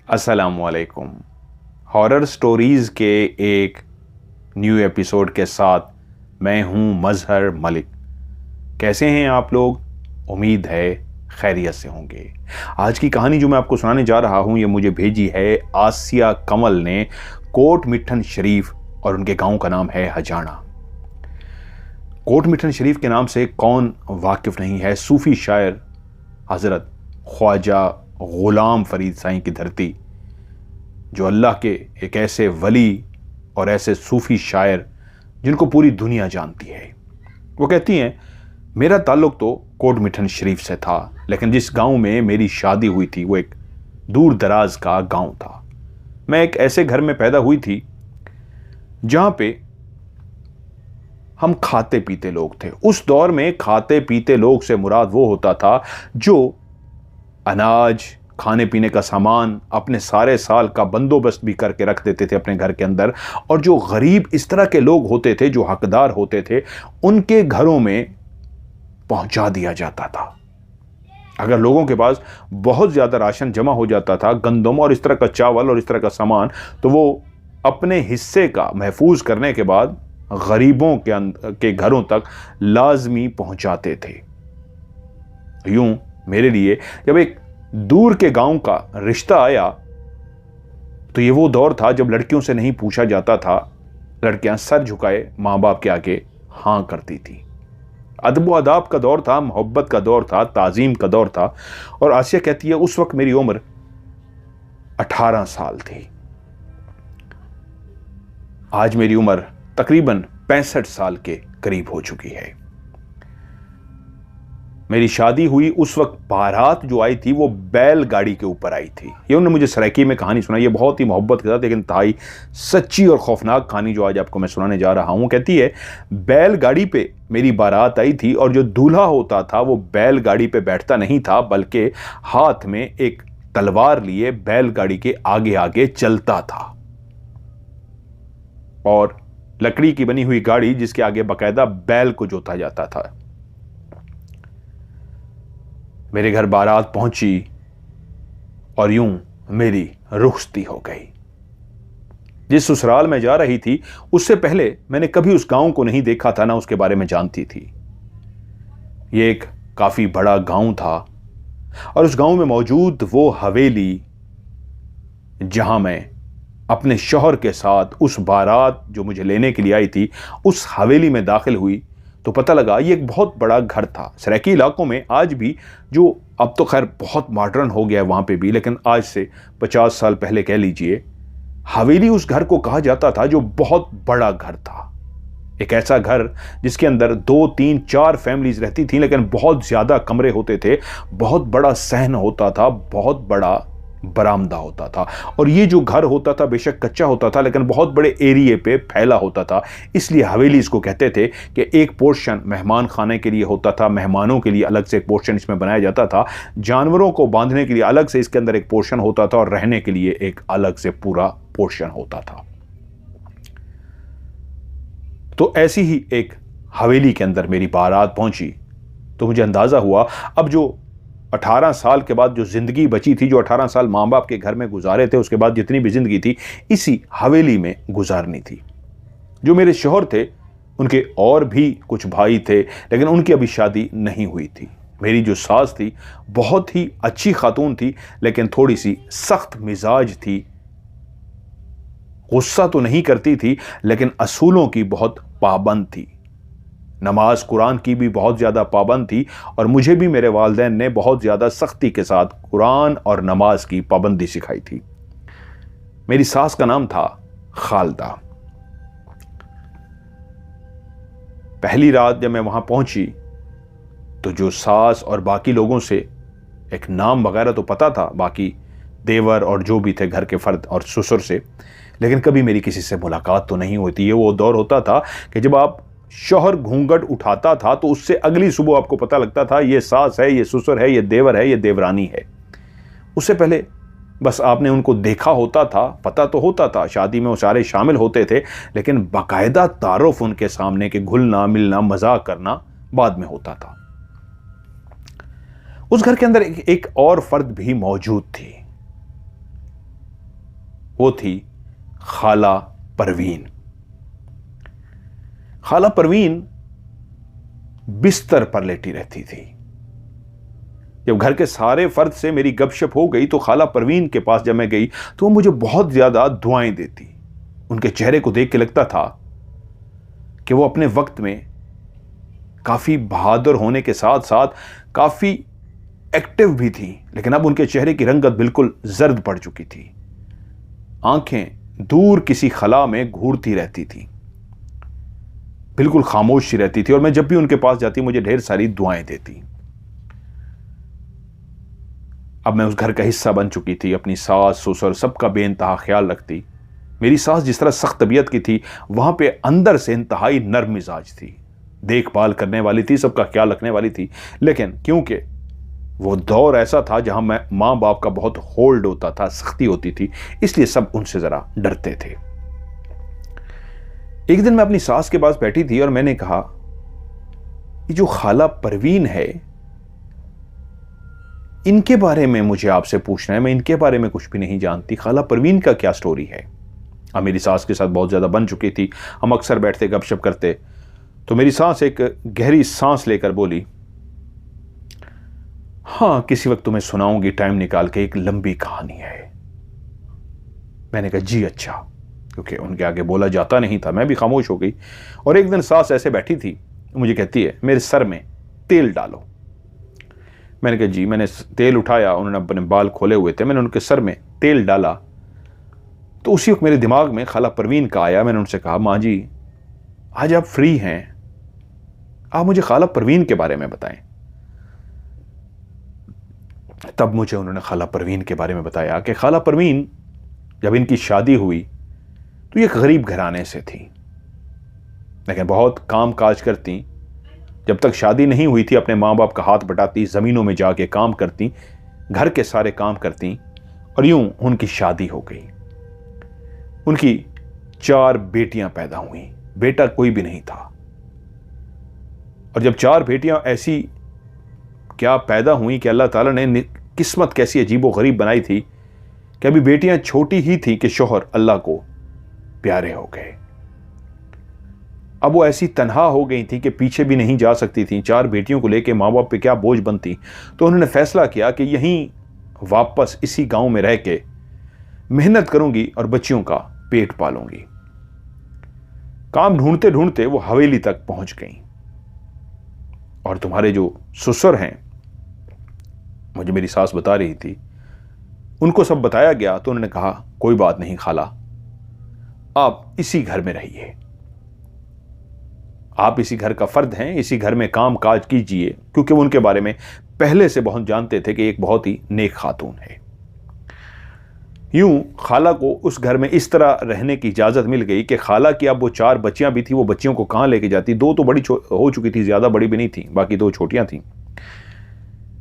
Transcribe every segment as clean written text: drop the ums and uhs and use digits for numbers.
अस्सलामुअलैकुम। Horror stories के एक न्यू एपिसोड के साथ मैं हूं मजहर मलिक। कैसे हैं आप लोग? उम्मीद है खैरियत से होंगे। आज की कहानी जो मैं आपको सुनाने जा रहा हूं ये मुझे भेजी है आसिया कमल ने कोट मिठन शरीफ, और उनके गांव का नाम है हजाना। कोट मिठन शरीफ के नाम से कौन वाकिफ नहीं है। सूफी शायर हज़रत ख्वाजा गुलाम फरीद साईं की धरती, जो अल्लाह के एक ऐसे वली और ऐसे सूफी शायर जिनको पूरी दुनिया जानती है। वो कहती हैं, मेरा ताल्लुक तो कोट मिठन शरीफ से था, लेकिन जिस गांव में मेरी शादी हुई थी वो एक दूर दराज का गांव था। मैं एक ऐसे घर में पैदा हुई थी जहां पे हम खाते पीते लोग थे। उस दौर में खाते पीते लोग से मुराद वो होता था जो अनाज, खाने पीने का सामान, अपने सारे साल का बंदोबस्त भी करके रख देते थे अपने घर के अंदर। और जो गरीब इस तरह के लोग होते थे, जो हकदार होते थे, उनके घरों में पहुंचा दिया जाता था। अगर लोगों के पास बहुत ज़्यादा राशन जमा हो जाता था, गंदम और इस तरह का चावल और इस तरह का सामान, तो वो अपने हिस्से का महफूज करने के बाद गरीबों के घरों तक लाजमी पहुंचाते थे। यूं मेरे लिए जब एक दूर के गांव का रिश्ता आया तो ये वो दौर था जब लड़कियों से नहीं पूछा जाता था, लड़कियां सर झुकाए मां बाप के आगे हां करती थी। अदब व अदाब का दौर था, मोहब्बत का दौर था, ताजीम का दौर था। और आसिया कहती है उस वक्त मेरी उम्र 18 साल थी। आज मेरी उम्र तकरीबन 65 साल के करीब हो चुकी है। मेरी शादी हुई उस वक्त बारात जो आई थी वो बैलगाड़ी के ऊपर आई थी। ये उन्होंने मुझे सराइकी में कहानी सुनाई, ये बहुत ही मोहब्बत के साथ, लेकिन इंतहाई सच्ची और खौफनाक कहानी जो आज आपको मैं सुनाने जा रहा हूं। कहती है बैलगाड़ी पे मेरी बारात आई थी और जो दूल्हा होता था वो बैलगाड़ी पे बैठता नहीं था, बल्कि हाथ में एक तलवार लिए बैलगाड़ी के आगे आगे चलता था। और लकड़ी की बनी हुई गाड़ी जिसके आगे बाकायदा बैल को जोता जाता था। मेरे घर बारात पहुंची और यूं मेरी रुखसती हो गई। जिस ससुराल में जा रही थी उससे पहले मैंने कभी उस गांव को नहीं देखा था, ना उसके बारे में जानती थी। यह एक काफी बड़ा गांव था और उस गांव में मौजूद वो हवेली जहां मैं अपने शौहर के साथ उस बारात जो मुझे लेने के लिए आई थी उस हवेली में दाखिल हुई तो पता लगा ये एक बहुत बड़ा घर था। सराइकी इलाकों में आज भी, जो अब तो खैर बहुत मॉडर्न हो गया है वहाँ पे भी, लेकिन आज से 50 साल पहले कह लीजिए, हवेली उस घर को कहा जाता था जो बहुत बड़ा घर था। एक ऐसा घर जिसके अंदर 2, 3, 4 फैमिलीज रहती थी, लेकिन बहुत ज़्यादा कमरे होते थे, बहुत बड़ा सहन होता था, बहुत बड़ा बरामदा होता था। और ये जो घर होता था बेशक कच्चा होता था, लेकिन बहुत बड़े एरिए पे फैला होता था। इसलिए हवेली इसको कहते थे कि एक पोर्शन मेहमान खाने के लिए होता था, मेहमानों के लिए अलग से एक पोर्शन इसमें बनाया जाता था, जानवरों को बांधने के लिए अलग से इसके अंदर एक पोर्शन होता था, और रहने के लिए एक अलग से पूरा पोर्शन होता था। तो ऐसी ही एक हवेली के अंदर मेरी बारात पहुंची तो मुझे अंदाजा हुआ अब जो 18 साल के बाद जो जिंदगी बची थी, जो 18 साल मां बाप के घर में गुजारे थे, उसके बाद जितनी भी जिंदगी थी इसी हवेली में गुजारनी थी। जो मेरे शौहर थे उनके और भी कुछ भाई थे, लेकिन उनकी अभी शादी नहीं हुई थी। मेरी जो सास थी बहुत ही अच्छी खातून थी, लेकिन थोड़ी सी सख्त मिजाज थी। गुस्सा तो नहीं करती थी, लेकिन असूलों की बहुत पाबंद थी। नमाज कुरान की भी बहुत ज़्यादा पाबंद थी, और मुझे भी मेरे वालिदैन ने बहुत ज़्यादा सख्ती के साथ कुरान और नमाज की पाबंदी सिखाई थी। मेरी सास का नाम था खालदा। पहली रात जब मैं वहां पहुंची तो जो सास और बाकी लोगों से एक नाम वगैरह तो पता था, बाकी देवर और जो भी थे घर के फर्द और ससुर से, लेकिन कभी मेरी किसी से मुलाकात तो नहीं होती। ये वो दौर होता था कि जब आप शौहर घूंघट उठाता था तो उससे अगली सुबह आपको पता लगता था ये सास है, ये ससुर है, ये देवर है, ये देवरानी है। उससे पहले बस आपने उनको देखा होता था, पता तो होता था, शादी में वो सारे शामिल होते थे, लेकिन बाकायदा तारुफ उनके सामने के घुलना मिलना मजाक करना बाद में होता था। उस घर के अंदर एक और फर्द भी मौजूद थी। वो थी खाला परवीन। खाला परवीन बिस्तर पर लेटी रहती थी। जब घर के सारे फर्द से मेरी गपशप हो गई तो खाला परवीन के पास जब मैं गई तो वो मुझे बहुत ज्यादा दुआएं देती। उनके चेहरे को देख के लगता था कि वो अपने वक्त में काफी बहादुर होने के साथ साथ काफी एक्टिव भी थी, लेकिन अब उनके चेहरे की रंगत बिल्कुल जर्द पड़ चुकी थी। आंखें दूर किसी खला में घूरती रहती थी, बिल्कुल खामोश सी रहती थी, और मैं जब भी उनके पास जाती मुझे ढेर सारी दुआएं देती। अब मैं उस घर का हिस्सा बन चुकी थी, अपनी सास ससुर सबका बेइंतहा ख्याल रखती। मेरी सास जिस तरह सख्त तबीयत की थी, वहां पे अंदर से इंतहाई नर्म मिजाज थी, देखभाल करने वाली थी, सबका ख्याल रखने वाली थी। लेकिन क्योंकि वो दौर ऐसा था जहां माँ बाप का बहुत होल्ड होता था, सख्ती होती थी, इसलिए सब उनसे जरा डरते थे। एक दिन मैं अपनी सास के पास बैठी थी और मैंने कहा, ये जो खाला परवीन है, इनके बारे में मुझे आपसे पूछना है, मैं इनके बारे में कुछ भी नहीं जानती। खाला परवीन का क्या स्टोरी है? अब मेरी सास के साथ बहुत ज्यादा बन चुकी थी, हम अक्सर बैठते गपशप करते। तो मेरी सास एक गहरी सांस लेकर बोली, हाँ किसी वक्त तुम्हें सुनाऊंगी टाइम निकाल के, एक लंबी कहानी है। मैंने कहा जी अच्छा, क्योंकि उनके आगे बोला जाता नहीं था। मैं भी खामोश हो गई। और एक दिन सास ऐसे बैठी थी, मुझे कहती है, मेरे सर में तेल डालो। मैंने कहा जी। मैंने तेल उठाया, उन्होंने अपने बाल खोले हुए थे, मैंने उनके सर में तेल डाला। तो उसी वक्त मेरे दिमाग में खाला परवीन का आया। मैंने उनसे कहा, माँ जी आज आप फ्री हैं, आप मुझे खाला परवीन के बारे में बताएं। तब मुझे उन्होंने खाला परवीन के बारे में बताया कि खाला परवीन जब इनकी शादी हुई तो ये एक गरीब घराने से थी, लेकिन बहुत काम काज करती। जब तक शादी नहीं हुई थी अपने माँ बाप का हाथ बटाती, ज़मीनों में जाके काम करती, घर के सारे काम करती, और यूं उनकी शादी हो गई। उनकी 4 बेटियां पैदा हुई, बेटा कोई भी नहीं था। और जब 4 बेटियां ऐसी क्या पैदा हुई कि अल्लाह ताला ने किस्मत कैसी अजीबो गरीब बनाई थी कि अभी बेटियां छोटी ही थी कि शौहर अल्लाह को प्यारे हो गए। अब वो ऐसी तन्हा हो गई थी कि पीछे भी नहीं जा सकती थी। 4 बेटियों को लेके माँ बाप पे क्या बोझ बनती। तो उन्होंने फैसला किया कि यहीं वापस इसी गांव में रह के मेहनत करूंगी और बच्चियों का पेट पालूंगी। काम ढूंढते ढूंढते वो हवेली तक पहुंच गई। और तुम्हारे जो ससुर हैं, मुझे मेरी सास बता रही थी, उनको सब बताया गया। तो उन्होंने कहा, कोई बात नहीं खाला, आप इसी घर में रहिए, आप इसी घर का फर्द हैं, इसी घर में काम काज कीजिए। क्योंकि वो उनके बारे में पहले से बहुत जानते थे कि एक बहुत ही नेक खातून है। यूं खाला को उस घर में इस तरह रहने की इजाजत मिल गई कि खाला की अब वो 4 बच्चियां भी थी, वो बच्चियों को कहां लेके जाती। 2 तो बड़ी हो चुकी थी, ज्यादा बड़ी भी नहीं थी, बाकी 2 छोटियां थी।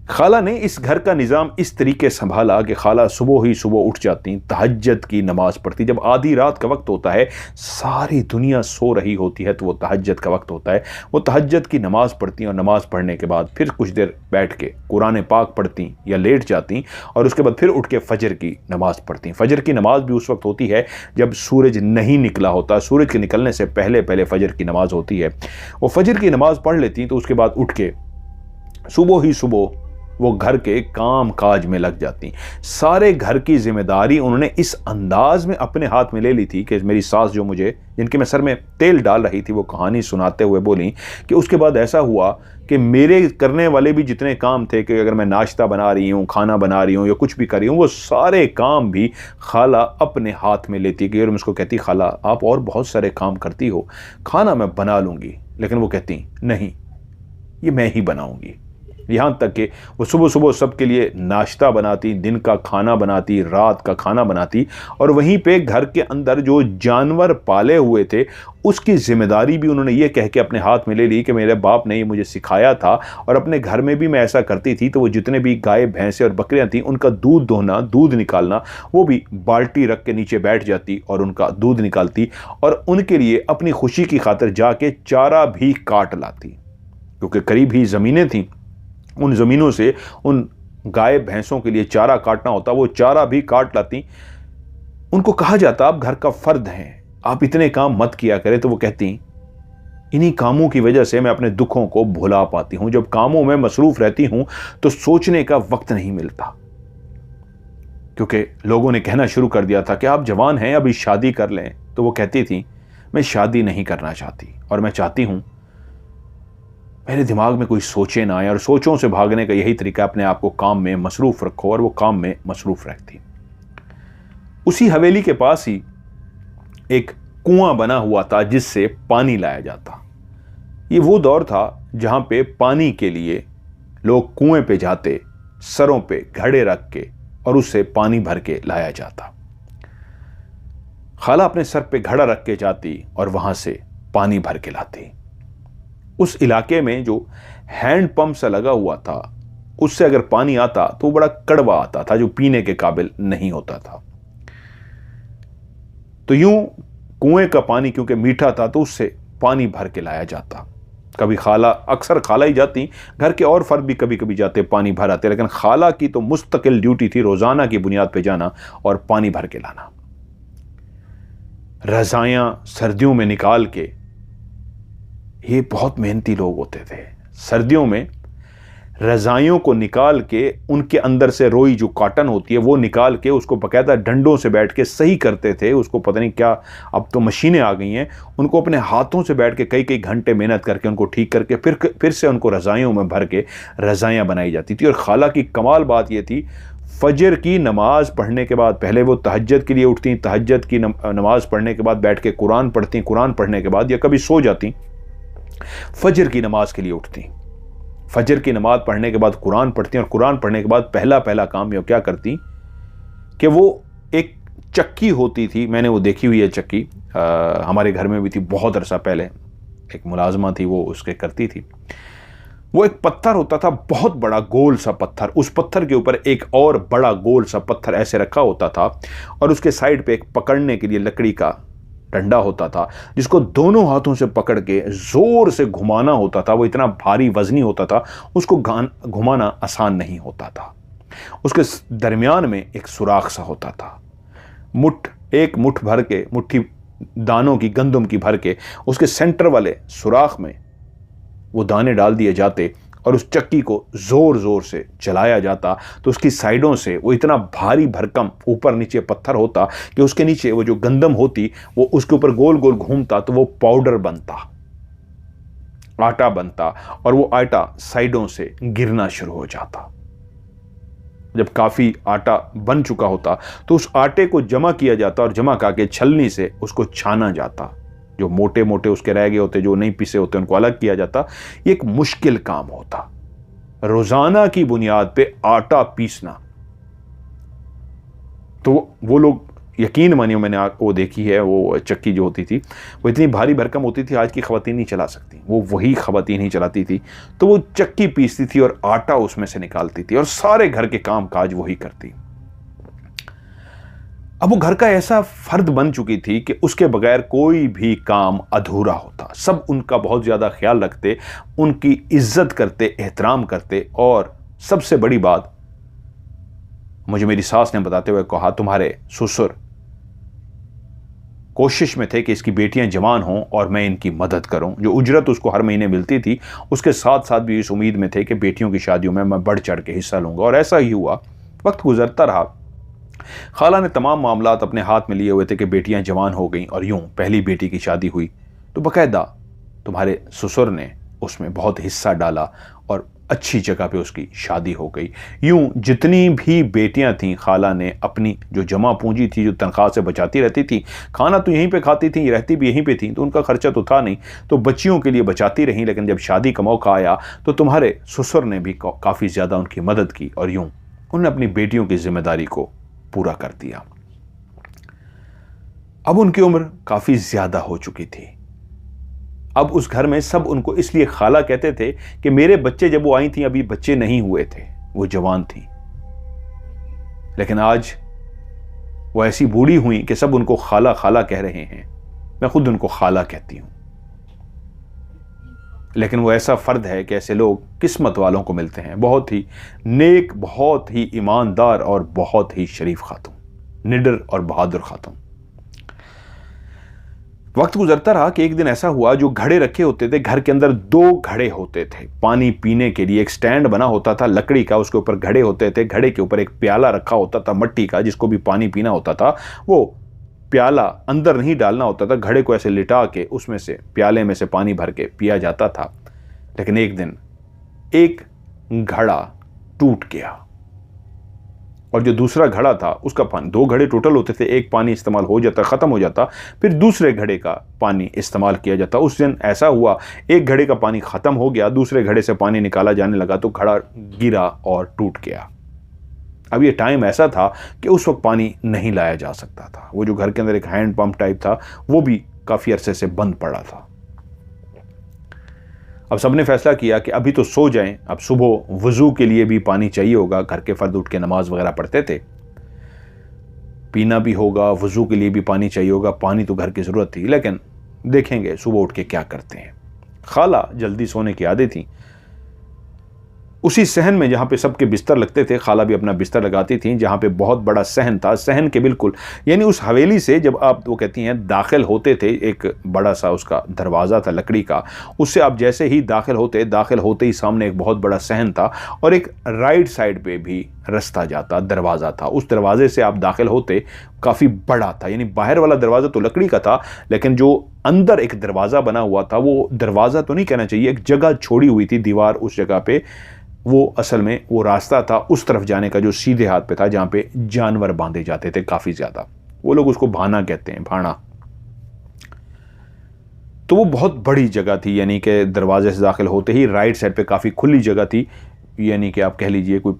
खाला ने इस घर का निज़ाम इस तरीके संभाला कि खाला सुबह ही सुबह उठ जाती, तहज्जुद की नमाज पढ़ती। जब आधी रात का वक्त होता है, सारी दुनिया सो रही होती है, तो वो तहज्जुद का वक्त होता है। वो तहज्जुद की नमाज पढ़ती और नमाज पढ़ने के बाद फिर कुछ देर बैठ के कुरान पाक पढ़ती या लेट जाती, और उसके बाद फिर उठ के फजर की नमाज पढ़ती। फजर की नमाज भी उस वक्त होती है जब सूरज नहीं निकला होता, सूरज के निकलने से पहले पहले फजर की नमाज होती है। वो फजर की नमाज पढ़ लेती, तो उसके बाद उठ के सुबह ही सुबह वो घर के काम काज में लग जाती। सारे घर की जिम्मेदारी उन्होंने इस अंदाज में अपने हाथ में ले ली थी कि मेरी सास जो मुझे, जिनके मैं सर में तेल डाल रही थी, वो कहानी सुनाते हुए बोली कि उसके बाद ऐसा हुआ कि मेरे करने वाले भी जितने काम थे, कि अगर मैं नाश्ता बना रही हूँ, खाना बना रही हूँ या कुछ भी कर रही हूँ, वो सारे काम भी खाला अपने हाथ में लेती गई। और मैं उसको कहती, खाला आप और बहुत सारे काम करती हो, खाना मैं बना लूँगी। लेकिन वो कहती, नहीं, ये मैं ही बनाऊँगी। यहाँ तक कि वो सुबह सुबह सबके लिए नाश्ता बनाती, दिन का खाना बनाती, रात का खाना बनाती, और वहीं पे घर के अंदर जो जानवर पाले हुए थे उसकी जिम्मेदारी भी उन्होंने ये कह के अपने हाथ में ले ली कि मेरे बाप ने ये मुझे सिखाया था, और अपने घर में भी मैं ऐसा करती थी। तो वो जितने भी गाय भैंसें और बकरियां थीं, उनका दूध दोहना, दूध निकालना, वो भी बाल्टी रख के नीचे बैठ जाती और उनका दूध निकालती, और उनके लिए अपनी खुशी की खातिर जाके चारा भी काट लाती, क्योंकि करीब ही ज़मीनें थीं। उन ज़मीनों से उन गाय भैंसों के लिए चारा काटना होता, वो चारा भी काट लाती। उनको कहा जाता आप घर का फर्द हैं, आप इतने काम मत किया करें। तो वो कहती इन्हीं कामों की वजह से मैं अपने दुखों को भुला पाती हूं। जब कामों में मसरूफ रहती हूं तो सोचने का वक्त नहीं मिलता, क्योंकि लोगों ने कहना शुरू कर दिया था कि आप जवान हैं, अभी शादी कर लें। तो वो कहती थी मैं शादी नहीं करना चाहती और मैं चाहती हूं मेरे दिमाग में कोई सोचे ना आए, और सोचों से भागने का यही तरीका, अपने आप को काम में मसरूफ रखो। और वो काम में मसरूफ रहती। उसी हवेली के पास ही एक कुआं बना हुआ था जिससे पानी लाया जाता। ये वो दौर था जहां पे पानी के लिए लोग कुएं पे जाते, सरों पे घड़े रख के, और उससे पानी भर के लाया जाता। खाला अपने सर पे घड़ा रख के जाती और वहां से पानी भर के लाती। उस इलाके में जो हैंड पंप सा लगा हुआ था उससे अगर पानी आता तो बड़ा कड़वा आता था, जो पीने के काबिल नहीं होता था। तो यूं कुएं का पानी क्योंकि मीठा था तो उससे पानी भर के लाया जाता। कभी खाला, अक्सर खाला ही जाती, घर के और फर्द भी कभी कभी जाते पानी भर आते, लेकिन खाला की तो मुस्तकिल ड्यूटी थी रोजाना की बुनियाद पे जाना और पानी भर के लाना। रजायां सर्दियों में निकाल के, ये बहुत मेहनती लोग होते थे। सर्दियों में रजाइयों को निकाल के उनके अंदर से रोई जो कॉटन होती है वो निकाल के उसको बकायदा डंडों से बैठ के सही करते थे। उसको पता नहीं क्या, अब तो मशीनें आ गई हैं, उनको अपने हाथों से बैठ के कई कई घंटे मेहनत करके उनको ठीक करके फिर से उनको रजाइयों में भर के रजाइयाँ बनाई जाती थी। और खाला की कमाल बात ये थी, फजर की नमाज पढ़ने के बाद पहले वो तहज्जुद के लिए उठती, तहज्जुद की नमाज पढ़ने के बाद बैठ के कुरान पढ़ती, कुरान पढ़ने के बाद या कभी सो जाती, फजर की नमाज के लिए उठती, फजर की नमाज पढ़ने के बाद कुरान पढ़ती, और कुरान पढ़ने के बाद पहला काम ये क्या करती कि वो एक चक्की होती थी, मैंने वो देखी हुई है चक्की, हमारे घर में भी थी बहुत अरसा पहले, एक मुलाजमा थी वो उसके करती थी। वो एक पत्थर होता था, बहुत बड़ा गोल सा पत्थर, उस पत्थर के ऊपर एक और बड़ा गोल सा पत्थर ऐसे रखा होता था, और उसके साइड पे एक पकड़ने के लिए लकड़ी का डंडा होता था जिसको दोनों हाथों से पकड़ के जोर से घुमाना होता था। वो इतना भारी वजनी होता था, उसको घुमाना आसान नहीं होता था। उसके दरमियान में एक सुराख सा होता था, एक मुट्ठ भर के, मुट्ठी दानों की, गंदम की भर के उसके सेंटर वाले सुराख में वो दाने डाल दिए जाते और उस चक्की को जोर जोर से चलाया जाता। तो उसकी साइडों से वो इतना भारी भरकम ऊपर नीचे पत्थर होता कि उसके नीचे वो जो गंदम होती वो उसके ऊपर गोल गोल घूमता, तो वो पाउडर बनता, आटा बनता, और वो आटा साइडों से गिरना शुरू हो जाता। जब काफी आटा बन चुका होता तो उस आटे को जमा किया जाता और जमा करके छलनी से उसको छाना जाता। जो मोटे मोटे उसके रह गए होते, जो नहीं पिसे होते, उनको अलग किया जाता। ये एक मुश्किल काम होता, रोजाना की बुनियाद पे आटा पीसना। तो वो लोग, यकीन मानिए, मैंने वो देखी है, वो चक्की जो होती थी वो इतनी भारी भरकम होती थी, आज की खवातीन नहीं चला सकती, वो वही खवातीन ही चलाती थी। तो वो चक्की पीसती थी और आटा उसमें से निकालती थी और सारे घर के काम काज वही करती। अब वो घर का ऐसा फर्द बन चुकी थी कि उसके बगैर कोई भी काम अधूरा होता। सब उनका बहुत ज्यादा ख्याल रखते, उनकी इज्जत करते, एहतराम करते। और सबसे बड़ी बात, मुझे मेरी सास ने बताते हुए कहा, तुम्हारे ससुर कोशिश में थे कि इसकी बेटियां जवान हों और मैं इनकी मदद करूं। जो उजरत उसको हर महीने मिलती थी उसके साथ साथ भी इस उम्मीद में थे कि बेटियों की शादियों में मैं बढ़ चढ़ के हिस्सा लूंगा। और ऐसा ही हुआ। वक्त गुजरता रहा, खाला ने तमाम मामलात अपने हाथ में लिए हुए थे कि बेटियां जवान हो गईं, और यूं पहली बेटी की शादी हुई तो बकायदा तुम्हारे ससुर ने उसमें बहुत हिस्सा डाला और अच्छी जगह पे उसकी शादी हो गई। यूं जितनी भी बेटियां थीं, खाला ने अपनी जो जमा पूंजी थी, जो तनख्वाह से बचाती रहती थी, खाना तो यहीं पे खाती थी, रहती भी यहीं पे थी, तो उनका खर्चा तो था नहीं, तो बच्चियों के लिए बचाती रहीं। लेकिन जब शादी का मौका आया तो तुम्हारे ससुर ने भी काफ़ी ज़्यादा उनकी मदद की और यूं उन्होंने अपनी बेटियों की जिम्मेदारी को पूरा कर दिया। अब उनकी उम्र काफी ज्यादा हो चुकी थी। अब उस घर में सब उनको इसलिए खाला कहते थे कि मेरे बच्चे जब वो आई थी अभी बच्चे नहीं हुए थे, वो जवान थी। लेकिन आज वो ऐसी बूढ़ी हुई कि सब उनको खाला खाला कह रहे हैं। मैं खुद उनको खाला कहती हूं। लेकिन वो ऐसा फर्द है कि ऐसे लोग किस्मत वालों को मिलते हैं। बहुत ही नेक, बहुत ही ईमानदार और बहुत ही शरीफ खातून। निडर और बहादुर खातून। वक्त गुजरता रहा कि एक दिन ऐसा हुआ, जो घड़े रखे होते थे घर के अंदर, 2 घड़े होते थे पानी पीने के लिए। एक स्टैंड बना होता था लकड़ी का, उसके ऊपर घड़े होते थे, घड़े के ऊपर एक प्याला रखा होता था मिट्टी का, जिसको भी पानी पीना होता था। वो प्याला अंदर नहीं डालना होता था, घड़े को ऐसे लिटा के उसमें से, प्याले में से पानी भर के पिया जाता था। लेकिन एक दिन एक घड़ा टूट गया और जो दूसरा घड़ा था उसका पानी, 2 घड़े टोटल होते थे, एक पानी इस्तेमाल हो जाता, खत्म हो जाता, फिर दूसरे घड़े का पानी इस्तेमाल किया जाता। उस दिन ऐसा हुआ, एक घड़े का पानी खत्म हो गया, दूसरे घड़े से पानी निकाला जाने लगा तो घड़ा गिरा और टूट गया। अब ये टाइम ऐसा था कि उस वक्त पानी नहीं लाया जा सकता था। वो जो घर के अंदर एक हैंड पंप टाइप था वो भी काफी अरसे से बंद पड़ा था। अब सबने फैसला किया कि अभी तो सो जाएं, अब सुबह वजू के लिए भी पानी चाहिए होगा। घर के फर्द उठ के नमाज वगैरह पढ़ते थे, पीना भी होगा, वजू के लिए भी पानी चाहिए होगा। पानी तो घर की जरूरत थी, लेकिन देखेंगे सुबह उठ के क्या करते हैं। खाला जल्दी सोने की आदत थी। उसी सहन में जहाँ पे सबके बिस्तर लगते थे, खाला भी अपना बिस्तर लगाती थी। जहाँ पे बहुत बड़ा सहन था, सहन के बिल्कुल, यानी उस हवेली से जब आप, वो कहती हैं, दाखिल होते थे, एक बड़ा सा उसका दरवाज़ा था लकड़ी का, उससे आप जैसे ही दाखिल होते ही सामने एक बहुत बड़ा सहन था और एक राइट साइड पे भी रास्ता जाता, दरवाज़ा था। उस दरवाजे से आप दाखिल होते, काफ़ी बड़ा था, यानी बाहर वाला दरवाज़ा तो लकड़ी का था, लेकिन जो अंदर एक दरवाज़ा बना हुआ था, वो दरवाज़ा तो नहीं कहना चाहिए, एक जगह छोड़ी हुई थी दीवार, उस जगह पे वो असल में वो रास्ता था उस तरफ जाने का जो सीधे हाथ पे था, जहां पे जानवर बांधे जाते थे काफी ज्यादा। वो लोग उसको भाना कहते हैं, भाना। तो वो बहुत बड़ी जगह थी, यानी कि दरवाजे से दाखिल होते ही राइट साइड पे काफी खुली जगह थी, यानी कि आप कह लीजिए कोई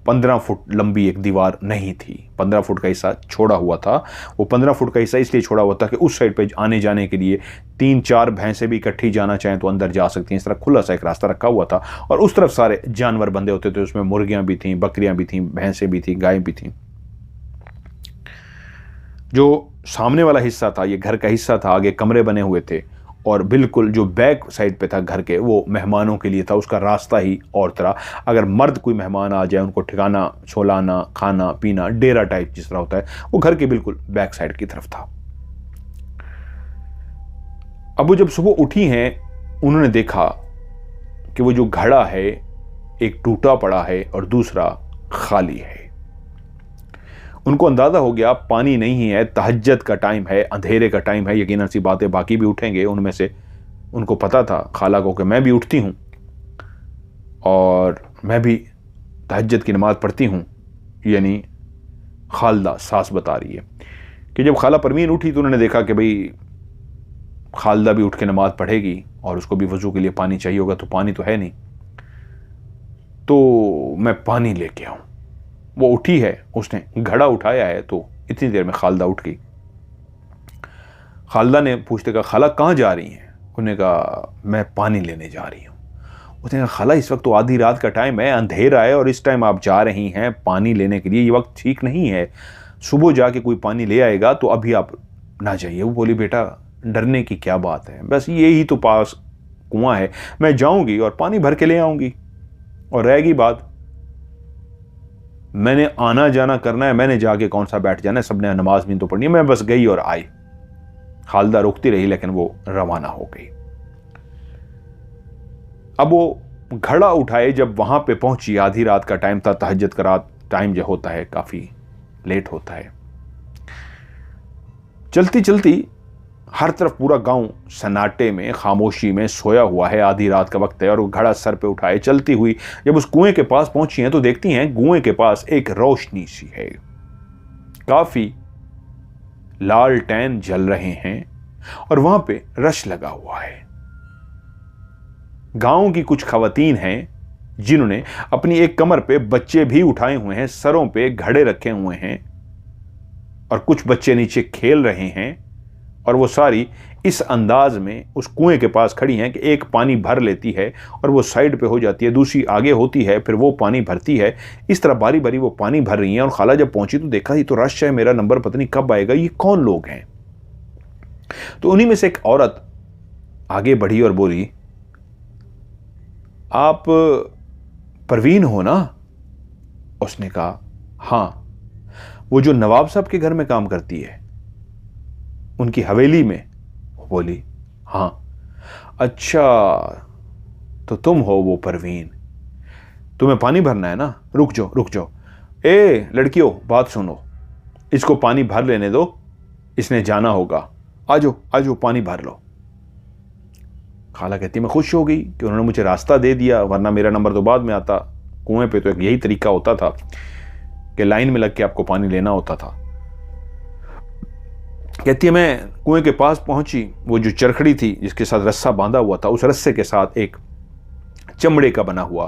15 फुट लंबी एक दीवार नहीं थी। 15 फुट का हिस्सा छोड़ा हुआ था। वो 15 फुट का हिस्सा इसलिए छोड़ा हुआ था कि उस साइड पे आने जाने के लिए 3-4 भैंसें भी इकट्ठी जाना चाहें तो अंदर जा सकती हैं। इस तरह खुला सा एक रास्ता रखा हुआ था और उस तरफ सारे जानवर बंधे होते थे। उसमें मुर्गियां भी थीं, बकरियां भी थीं, भैंसें भी थीं, गायें भी थीं। जो सामने वाला हिस्सा था, ये घर का हिस्सा था, आगे कमरे बने हुए थे और बिल्कुल जो बैक साइड पे था घर के, वो मेहमानों के लिए था। उसका रास्ता ही और तरह, अगर मर्द कोई मेहमान आ जाए, उनको ठिकाना, सोलाना, खाना पीना, डेरा टाइप जिस तरह होता है, वो घर के बिल्कुल बैक साइड की तरफ था। अब वो जब सुबह उठी हैं, उन्होंने देखा कि वो जो घड़ा है एक टूटा पड़ा है और दूसरा खाली है। उनको अंदाजा हो गया पानी नहीं है, तहज्जुद का टाइम है, अंधेरे का टाइम है। यकीनन सी बात है, बाकी भी उठेंगे। उनमें से उनको पता था, खाला को, कि मैं भी उठती हूँ और मैं भी तहज्जुद की नमाज पढ़ती हूँ। यानी खालदा सास बता रही है कि जब खाला परवीन उठी तो उन्होंने देखा कि भाई खालदा भी उठ के नमाज पढ़ेगी और उसको भी वजू के लिए पानी चाहिए होगा, तो पानी तो है नहीं, तो मैं पानी लेके आऊँ। वो उठी है, उसने घड़ा उठाया है, तो इतनी देर में खालदा उठ गई। खालदा ने पूछते कहा, खाला कहाँ जा रही हैं? उन्होंने कहा, मैं पानी लेने जा रही हूँ। उसने कहा, खाला इस वक्त तो आधी रात का टाइम है, अंधेरा है और इस टाइम आप जा रही हैं पानी लेने के लिए, ये वक्त ठीक नहीं है। सुबह जाके कोई पानी ले आएगा, तो अभी आप ना जाइए। वो बोली, बेटा डरने की क्या बात है, बस यही तो पास कुआं है, मैं जाऊंगी और पानी भर के ले आऊंगी। और रहेगी बात, मैंने आना जाना करना है, मैंने जाके कौन सा बैठ जाना है, सबने नमाज भी तो पढ़नी है, मैं बस गई और आई। खालदा रुकती रही, लेकिन वो रवाना हो गई। अब वो घड़ा उठाए जब वहां पे पहुंची, आधी रात का टाइम था, तहज्जुद का रात टाइम जो होता है काफी लेट होता है। चलती चलती हर तरफ पूरा गांव सन्नाटे में, खामोशी में सोया हुआ है, आधी रात का वक्त है, और वो घड़ा सर पे उठाए चलती हुई जब उस कुएं के पास पहुंची हैं तो देखती हैं कुएं के पास एक रोशनी सी है, काफी लालटेन जल रहे हैं और वहां पे रश लगा हुआ है। गांव की कुछ खवातीन हैं जिन्होंने अपनी एक कमर पे बच्चे भी उठाए हुए हैं, सरों पे घड़े रखे हुए हैं और कुछ बच्चे नीचे खेल रहे हैं। और वो सारी इस अंदाज में उस कुएं के पास खड़ी हैं कि एक पानी भर लेती है और वो साइड पे हो जाती है, दूसरी आगे होती है, फिर वो पानी भरती है। इस तरह बारी बारी वो पानी भर रही हैं। और खाला जब पहुंची तो देखा, ये तो रश है, मेरा नंबर पता नहीं कब आएगा, ये कौन लोग हैं? तो उन्हीं में से एक औरत आगे बढ़ी और बोली, आप परवीन हो ना? उसने कहा, हाँ। वो जो नवाब साहब के घर में काम करती है, उनकी हवेली में? वो बोली, हाँ। अच्छा, तो तुम हो वो परवीन, तुम्हें पानी भरना है ना? रुक जाओ रुक जाओ, ए लड़कियों बात सुनो, इसको पानी भर लेने दो, इसने जाना होगा, आजो आजो पानी भर लो। खाला कहती मैं खुश हो गई कि उन्होंने मुझे रास्ता दे दिया, वरना मेरा नंबर तो बाद में आता। कुएं पे तो एक यही तरीका होता था कि लाइन में लग के आपको पानी लेना होता था। कहती है मैं कुएं के पास पहुंची, वो जो चरखड़ी थी जिसके साथ रस्सा बांधा हुआ था, उस रस्से के साथ एक चमड़े का बना हुआ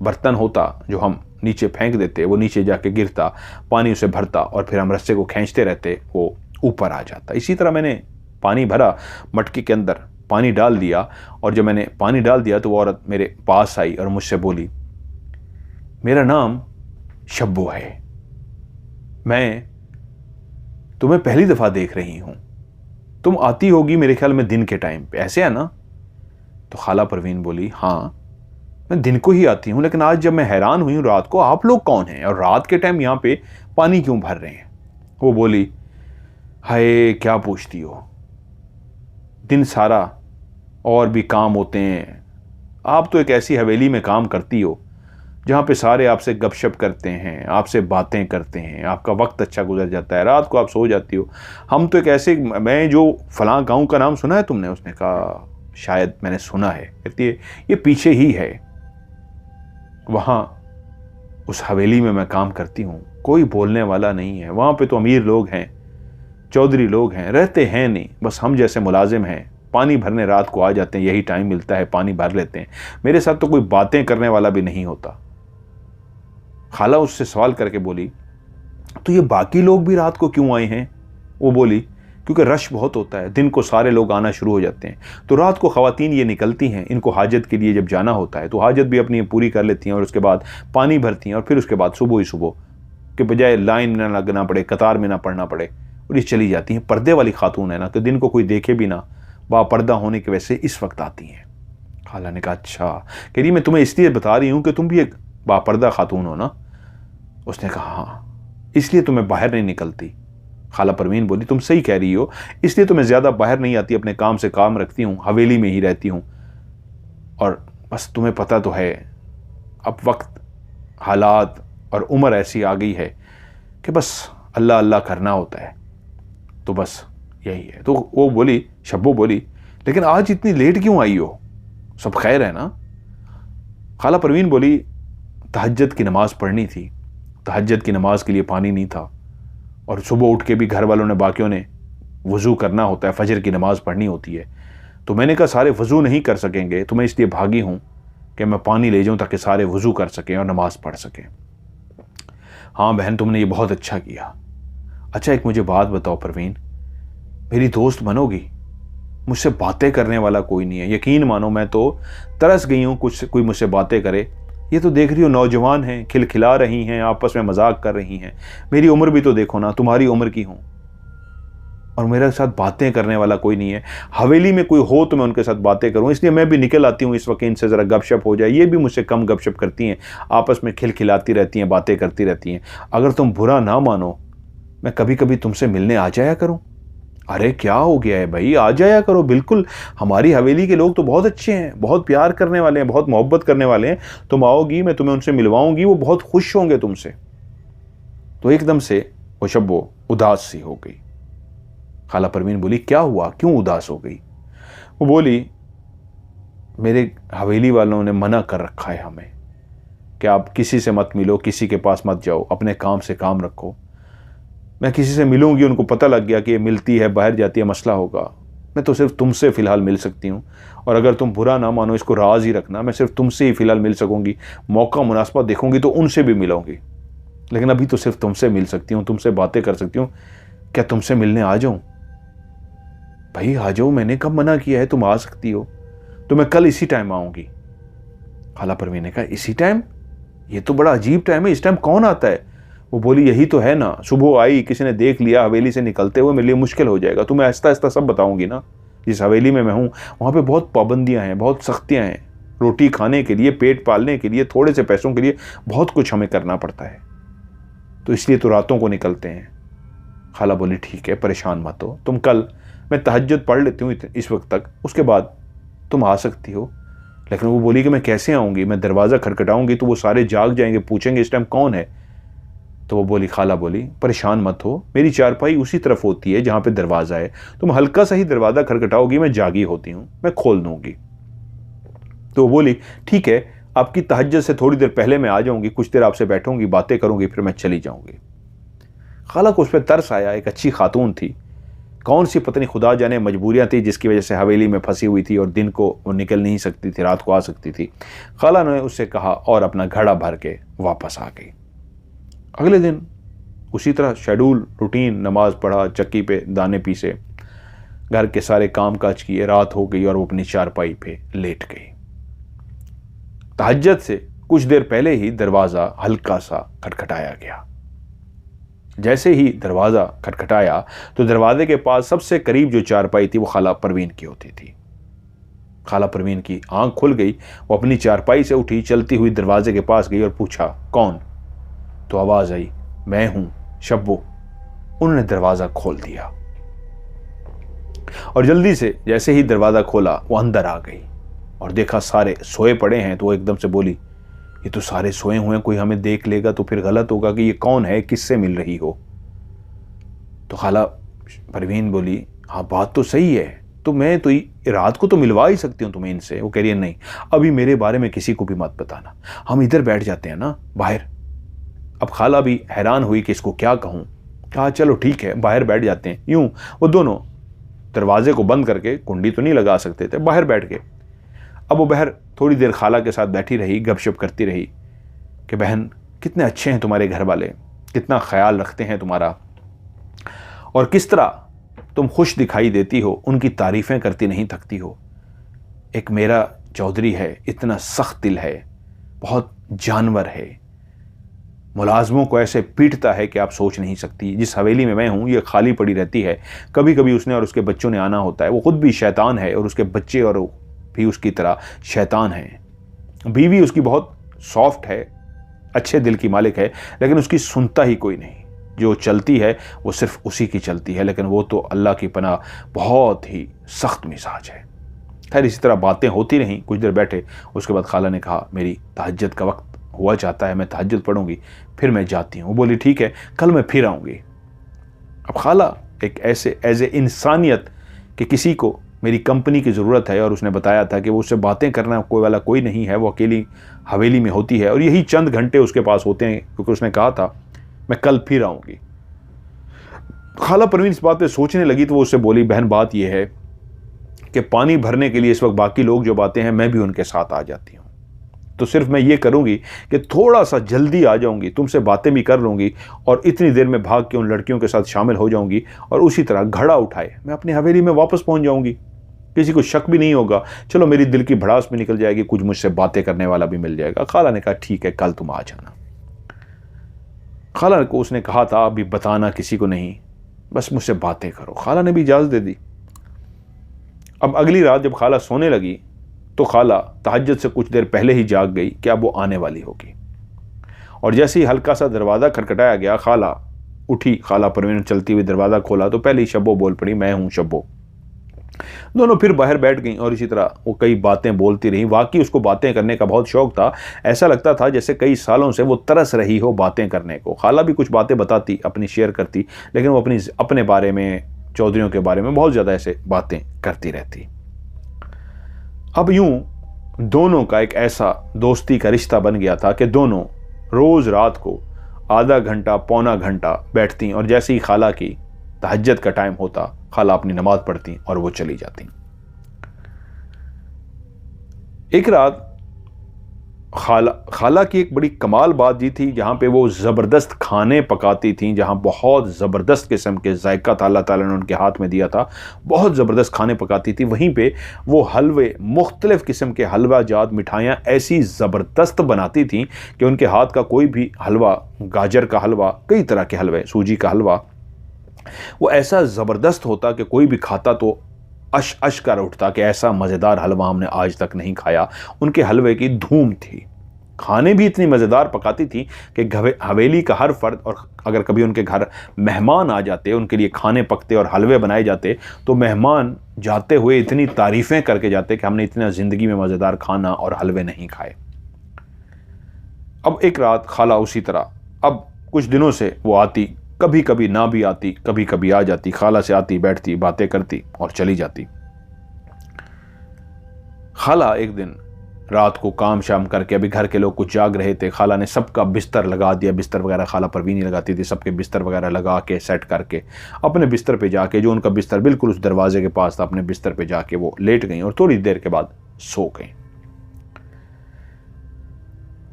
बर्तन होता जो हम नीचे फेंक देते, वो नीचे जाके गिरता, पानी उसे भरता और फिर हम रस्से को खींचते रहते, वो ऊपर आ जाता। इसी तरह मैंने पानी भरा, मटकी के अंदर पानी डाल दिया, और जब मैंने पानी डाल दिया तो वो औरत मेरे पास आई और मुझसे बोली, मेरा नाम शब्बो है, मैं तुम्हें पहली दफा देख रही हूं, तुम आती होगी मेरे ख्याल में दिन के टाइम पे, ऐसे है ना? तो खाला परवीन बोली, हाँ मैं दिन को ही आती हूं, लेकिन आज जब मैं हैरान हुई हूं रात को, आप लोग कौन हैं और रात के टाइम यहां पे पानी क्यों भर रहे हैं? वो बोली, हाय क्या पूछती हो, दिन सारा और भी काम होते हैं, आप तो एक ऐसी हवेली में काम करती हो जहाँ पे सारे आपसे गपशप करते हैं, आपसे बातें करते हैं, आपका वक्त अच्छा गुजर जाता है, रात को आप सो जाती हो। हम तो एक ऐसे, मैं जो फलां गांव का नाम सुना है तुमने? उसने कहा शायद मैंने सुना है। कहती है ये पीछे ही है, वहाँ उस हवेली में मैं काम करती हूँ, कोई बोलने वाला नहीं है, वहाँ पे तो अमीर लोग हैं, चौधरी लोग हैं, रहते हैं नहीं, बस हम जैसे मुलाजिम हैं, पानी भरने रात को आ जाते हैं, यही टाइम मिलता है, पानी भर लेते हैं, मेरे साथ तो कोई बातें करने वाला भी नहीं होता। खाला उससे सवाल करके बोली, तो ये बाकी लोग भी रात को क्यों आए हैं? वो बोली, क्योंकि रश बहुत होता है, दिन को सारे लोग आना शुरू हो जाते हैं, तो रात को ख़वातीन ये निकलती हैं, इनको हाजत के लिए जब जाना होता है तो हाजत भी अपनी पूरी कर लेती हैं और उसके बाद पानी भरती हैं, और फिर उसके बाद सुबह ही सुबह के बजाय लाइन में ना लगना पड़े, कतार में ना पड़ना पड़े, और ये चली जाती हैं। पर्दे वाली खातून है ना, तो दिन को कोई देखे भी ना, बापर्दा होने की वजह से इस वक्त आती हैं। खाला ने कहा अच्छा, कह रही मैं तुम्हें इसलिए बता रही हूँ कि तुम भी एक बापर्दा खातून हो ना? उसने कहा हाँ, इसलिए तो मैं बाहर नहीं निकलती। खाला परवीन बोली, तुम सही कह रही हो, इसलिए तो मैं ज़्यादा बाहर नहीं आती, अपने काम से काम रखती हूँ, हवेली में ही रहती हूँ, और बस तुम्हें पता तो है अब वक्त, हालात और उम्र ऐसी आ गई है कि बस अल्लाह अल्लाह करना होता है, तो बस यही है। तो वो बोली, शब्बो बोली, लेकिन आज इतनी लेट क्यों आई हो, सब खैर है ना? खाला परवीन बोली, तहज्जुद की नमाज़ पढ़नी थी, तहज्जुद की नमाज के लिए पानी नहीं था, और सुबह उठ के भी घर वालों ने, बाकियों ने वज़ू करना होता है, फजर की नमाज़ पढ़नी होती है, तो मैंने कहा सारे वज़ू नहीं कर सकेंगे, तो मैं इसलिए भागी हूँ कि मैं पानी ले जाऊँ ताकि सारे वज़ू कर सकें और नमाज़ पढ़ सकें। हाँ बहन, तुमने ये बहुत अच्छा किया। अच्छा एक मुझे बात बताओ परवीन, मेरी दोस्त बनोगी? मुझसे बातें करने वाला कोई नहीं है, यकीन मानो मैं तो तरस गई हूँ कुछ कोई मुझसे बातें करे। ये तो देख रही हो नौजवान हैं, खिलखिला रही हैं, आपस में मजाक कर रही हैं, मेरी उम्र भी तो देखो ना, तुम्हारी उम्र की हूँ, और मेरे साथ बातें करने वाला कोई नहीं है। हवेली में कोई हो तो मैं उनके साथ बातें करूँ, इसलिए मैं भी निकल आती हूँ इस वक्त, इनसे ज़रा गपशप हो जाए। ये भी मुझसे कम गपशप करती हैं, आपस में खिलखिलाती रहती हैं, बातें करती रहती हैं। अगर तुम बुरा ना मानो, मैं कभी कभी तुमसे मिलने आ जाया करूँ। अरे क्या हो गया है भाई, आ जाया करो, बिल्कुल, हमारी हवेली के लोग तो बहुत अच्छे हैं, बहुत प्यार करने वाले हैं, बहुत मोहब्बत करने वाले हैं, तुम आओगी मैं तुम्हें उनसे मिलवाऊंगी, वो बहुत खुश होंगे तुमसे। तो एकदम से वो शब्बो उदास सी हो गई। खाला परवीन बोली, क्या हुआ, क्यों उदास हो गई? वो बोली, मेरे हवेली वालों ने मना कर रखा है हमें कि आप किसी से मत मिलो, किसी के पास मत जाओ, अपने काम से काम रखो। मैं किसी से मिलूंगी, उनको पता लग गया कि ये मिलती है, बाहर जाती है, मसला होगा। मैं तो सिर्फ तुमसे फ़िलहाल मिल सकती हूँ, और अगर तुम बुरा ना मानो, इसको राज ही रखना, मैं सिर्फ तुमसे ही फ़िलहाल मिल सकूँगी। मौका मुनासिबत देखूँगी तो उनसे भी मिलूँगी, लेकिन अभी तो सिर्फ तुमसे मिल सकती हूँ, तुमसे बातें कर सकती हूँ। क्या तुमसे मिलने आ जाऊँ? भाई आ जाओ, मैंने कब मना किया है, तुम आ सकती हो, तो मैं कल इसी टाइम आऊँगी। खाला परवीन ने कहा, इसी टाइम? ये तो बड़ा अजीब टाइम है, इस टाइम कौन आता है? वो बोली, यही तो है ना, सुबह आई, किसी ने देख लिया हवेली से निकलते हुए, मेरे लिए मुश्किल हो जाएगा। तुम्हें आहिस्ता आहिस्ता सब बताऊंगी ना। जिस हवेली में मैं हूँ वहाँ पे बहुत पाबंदियाँ हैं, बहुत सख्तियाँ हैं, रोटी खाने के लिए, पेट पालने के लिए, थोड़े से पैसों के लिए बहुत कुछ हमें करना पड़ता है। तो इसलिए तो रातों को निकलते हैं। खाला बोली ठीक है, परेशान मत हो, तुम कल, मैं तहज्जुद पढ़ लेती हूँ इस वक्त तक, उसके बाद तुम आ सकती हो। लेकिन वो बोली कि मैं कैसे आऊँगी, मैं दरवाज़ा खटखटाऊँगी तो वो सारे जाग जाएंगे, पूछेंगे इस टाइम कौन है। तो वो बोली, खाला बोली परेशान मत हो, मेरी चारपाई उसी तरफ होती है जहाँ पे दरवाज़ा है, तुम हल्का सा ही दरवाज़ा खटखटाओगी, मैं जागी होती हूँ, मैं खोल दूँगी। तो वो बोली ठीक है, आपकी तहज्जुद से थोड़ी देर पहले मैं आ जाऊँगी, कुछ देर आपसे बैठूँगी, बातें करूँगी, फिर मैं चली जाऊँगी। खाला को उस पर तरस आया, एक अच्छी खातून थी, कौन सी पत्नी खुदा जाने मजबूरियां थी जिसकी वजह से हवेली में फंसी हुई थी और दिन को वो निकल नहीं सकती थी, रात को आ सकती थी। खाला ने उससे कहा और अपना घड़ा भर के वापस आ गई। अगले दिन उसी तरह शेड्यूल रूटीन, नमाज पढ़ा, चक्की पे दाने पीसे, घर के सारे काम काज किए, रात हो गई और वो अपनी चारपाई पे लेट गई। तहज्जुद से कुछ देर पहले ही दरवाज़ा हल्का सा खटखटाया गया। जैसे ही दरवाज़ा खटखटाया तो दरवाजे के पास सबसे करीब जो चारपाई थी वो खाला परवीन की होती थी। खाला परवीन की आंख खुल गई, वो अपनी चारपाई से उठी, चलती हुई दरवाजे के पास गई और पूछा कौन। तो आवाज़ आई, मैं हूं शब्बो। उन्होंने दरवाज़ा खोल दिया और जल्दी से जैसे ही दरवाज़ा खोला वो अंदर आ गई और देखा सारे सोए पड़े हैं। तो वो एकदम से बोली, ये तो सारे सोए हुए हैं, कोई हमें देख लेगा तो फिर गलत होगा कि ये कौन है, किससे मिल रही हो। तो खाला परवीन बोली, हाँ बात तो सही है, तो मैं तो रात को तो मिलवा ही सकती हूँ तुम्हें इनसे। वो कह रही है नहीं, अभी मेरे बारे में किसी को भी मत बताना, हम इधर बैठ जाते हैं ना बाहर। अब खाला भी हैरान हुई कि इसको क्या कहूँ। कहा चलो ठीक है, बाहर बैठ जाते हैं। यूं वो दोनों दरवाजे को बंद करके, कुंडी तो नहीं लगा सकते थे, बाहर बैठ गए। अब वो बहर थोड़ी देर खाला के साथ बैठी रही, गपशप करती रही कि बहन कितने अच्छे हैं तुम्हारे घर वाले, कितना ख्याल रखते हैं तुम्हारा, और किस तरह तुम खुश दिखाई देती हो, उनकी तारीफ़ें करती नहीं थकती हो। एक मेरा चौधरी है, इतना सख्त दिल है, बहुत जानवर है, मुलाजमों को ऐसे पीटता है कि आप सोच नहीं सकती। जिस हवेली में मैं हूँ ये खाली पड़ी रहती है, कभी कभी उसने और उसके बच्चों ने आना होता है। वो खुद भी शैतान है और उसके बच्चे और भी उसकी तरह शैतान है। बीवी उसकी बहुत सॉफ्ट है, अच्छे दिल की मालिक है, लेकिन उसकी सुनता ही कोई नहीं। जो चलती है वो सिर्फ उसी की चलती है, लेकिन वो तो अल्लाह की पनाह बहुत ही सख्त मिजाज है। खैर इसी तरह बातें होती रहीं, कुछ देर बैठे। उसके बाद खाला ने कहा मेरी तहज्जुद का वक्त हुआ चाहता है, मैं तहज्जुद पढ़ूंगी, फिर मैं जाती हूँ। वो बोली ठीक है, कल मैं फिर आऊँगी। अब खाला एक ऐसे एज ए इंसानियत कि किसी को मेरी कंपनी की ज़रूरत है, और उसने बताया था कि वो उससे बातें करना कोई वाला कोई नहीं है, वो अकेली हवेली में होती है और यही चंद घंटे उसके पास होते हैं, क्योंकि उसने कहा था मैं कल फिर आऊँगी। खाला परवीन इस बात पे सोचने लगी तो वो उससे बोली, बहन बात यह है कि पानी भरने के लिए इस वक्त बाकी लोग जो बातें हैं मैं भी उनके साथ आ जाती हूँ, तो सिर्फ मैं ये करूँगी कि थोड़ा सा जल्दी आ जाऊँगी, तुमसे बातें भी कर लूँगी और इतनी देर में भाग के उन लड़कियों के साथ शामिल हो जाऊँगी और उसी तरह घड़ा उठाए मैं अपनी हवेली में वापस पहुँच जाऊँगी। किसी को शक भी नहीं होगा, चलो मेरी दिल की भड़ास भी निकल जाएगी, कुछ मुझसे बातें करने वाला भी मिल जाएगा। खाला ने कहा ठीक है, कल तुम आ जाना। खाला को उसने कहा था अभी बताना किसी को नहीं, बस मुझसे बातें करो। खाला ने भी इजाज़त दे दी। अब अगली रात जब खाला सोने लगी तो खाला तहज्जुद से कुछ देर पहले ही जाग गई कि अब वो आने वाली होगी, और जैसे ही हल्का सा दरवाज़ा खटखटाया गया खाला उठी। खाला परवीन चलती हुई दरवाज़ा खोला तो पहले ही शब्बो बोल पड़ी, मैं हूँ शब्बो। दोनों फिर बाहर बैठ गईं और इसी तरह वो कई बातें बोलती रहीं। वाकई उसको बातें करने का बहुत शौक था, ऐसा लगता था जैसे कई सालों से वो तरस रही हो बातें करने को। खाला भी कुछ बातें बताती, अपनी शेयर करती, लेकिन वो अपने बारे में, चौधरियों के बारे में बहुत ज़्यादा ऐसे बातें करती रहती। अब यूं दोनों का एक ऐसा दोस्ती का रिश्ता बन गया था कि दोनों रोज़ रात को आधा घंटा पौना घंटा बैठती और जैसे ही खाला की तहज्जुद का टाइम होता खाला अपनी नमाज पढ़ती और वो चली जाती। एक रात खाला की एक बड़ी कमाल बात ये थी, जहाँ पे वो ज़बरदस्त खाने पकाती थी, जहाँ बहुत ज़बरदस्त किस्म के जायका था अल्लाह ताला ने उनके हाथ में दिया था, बहुत ज़बरदस्त खाने पकाती थी। वहीं पे वो हलवे, मुख्तलिफ़ किस्म के हलवा जात मिठाइयाँ ऐसी ज़बरदस्त बनाती थी कि उनके हाथ का कोई भी हलवा, गाजर का हलवा, कई तरह के हलवे, सूजी का हलवा, वो ऐसा ज़बरदस्त होता कि कोई भी खाता तो अश कर उठता कि ऐसा मज़ेदार हलवा हमने आज तक नहीं खाया। उनके हलवे की धूम थी। खाने भी इतनी मज़ेदार पकाती थी कि हवेली का हर फर्द, और अगर कभी उनके घर मेहमान आ जाते, उनके लिए खाने पकते और हलवे बनाए जाते, तो मेहमान जाते हुए इतनी तारीफ़ें करके जाते कि हमने इतना ज़िंदगी में मज़ेदार खाना और हलवे नहीं खाए। अब एक रात खाला उसी तरह, अब कुछ दिनों से वो आती, कभी कभी ना भी आती, कभी कभी आ जाती। खाला से आती, बैठती, बातें करती और चली जाती। खाला एक दिन रात को काम शाम करके, अभी घर के लोग कुछ जाग रहे थे, खाला ने सबका बिस्तर लगा दिया। बिस्तर वगैरह खाला परवीन ही लगाती थी। सबके बिस्तर वगैरह लगा के सेट करके अपने बिस्तर पे जाके, जो उनका बिस्तर बिल्कुल उस दरवाजे के पास था, अपने बिस्तर पे जाके वो लेट गई और थोड़ी देर के बाद सो गई।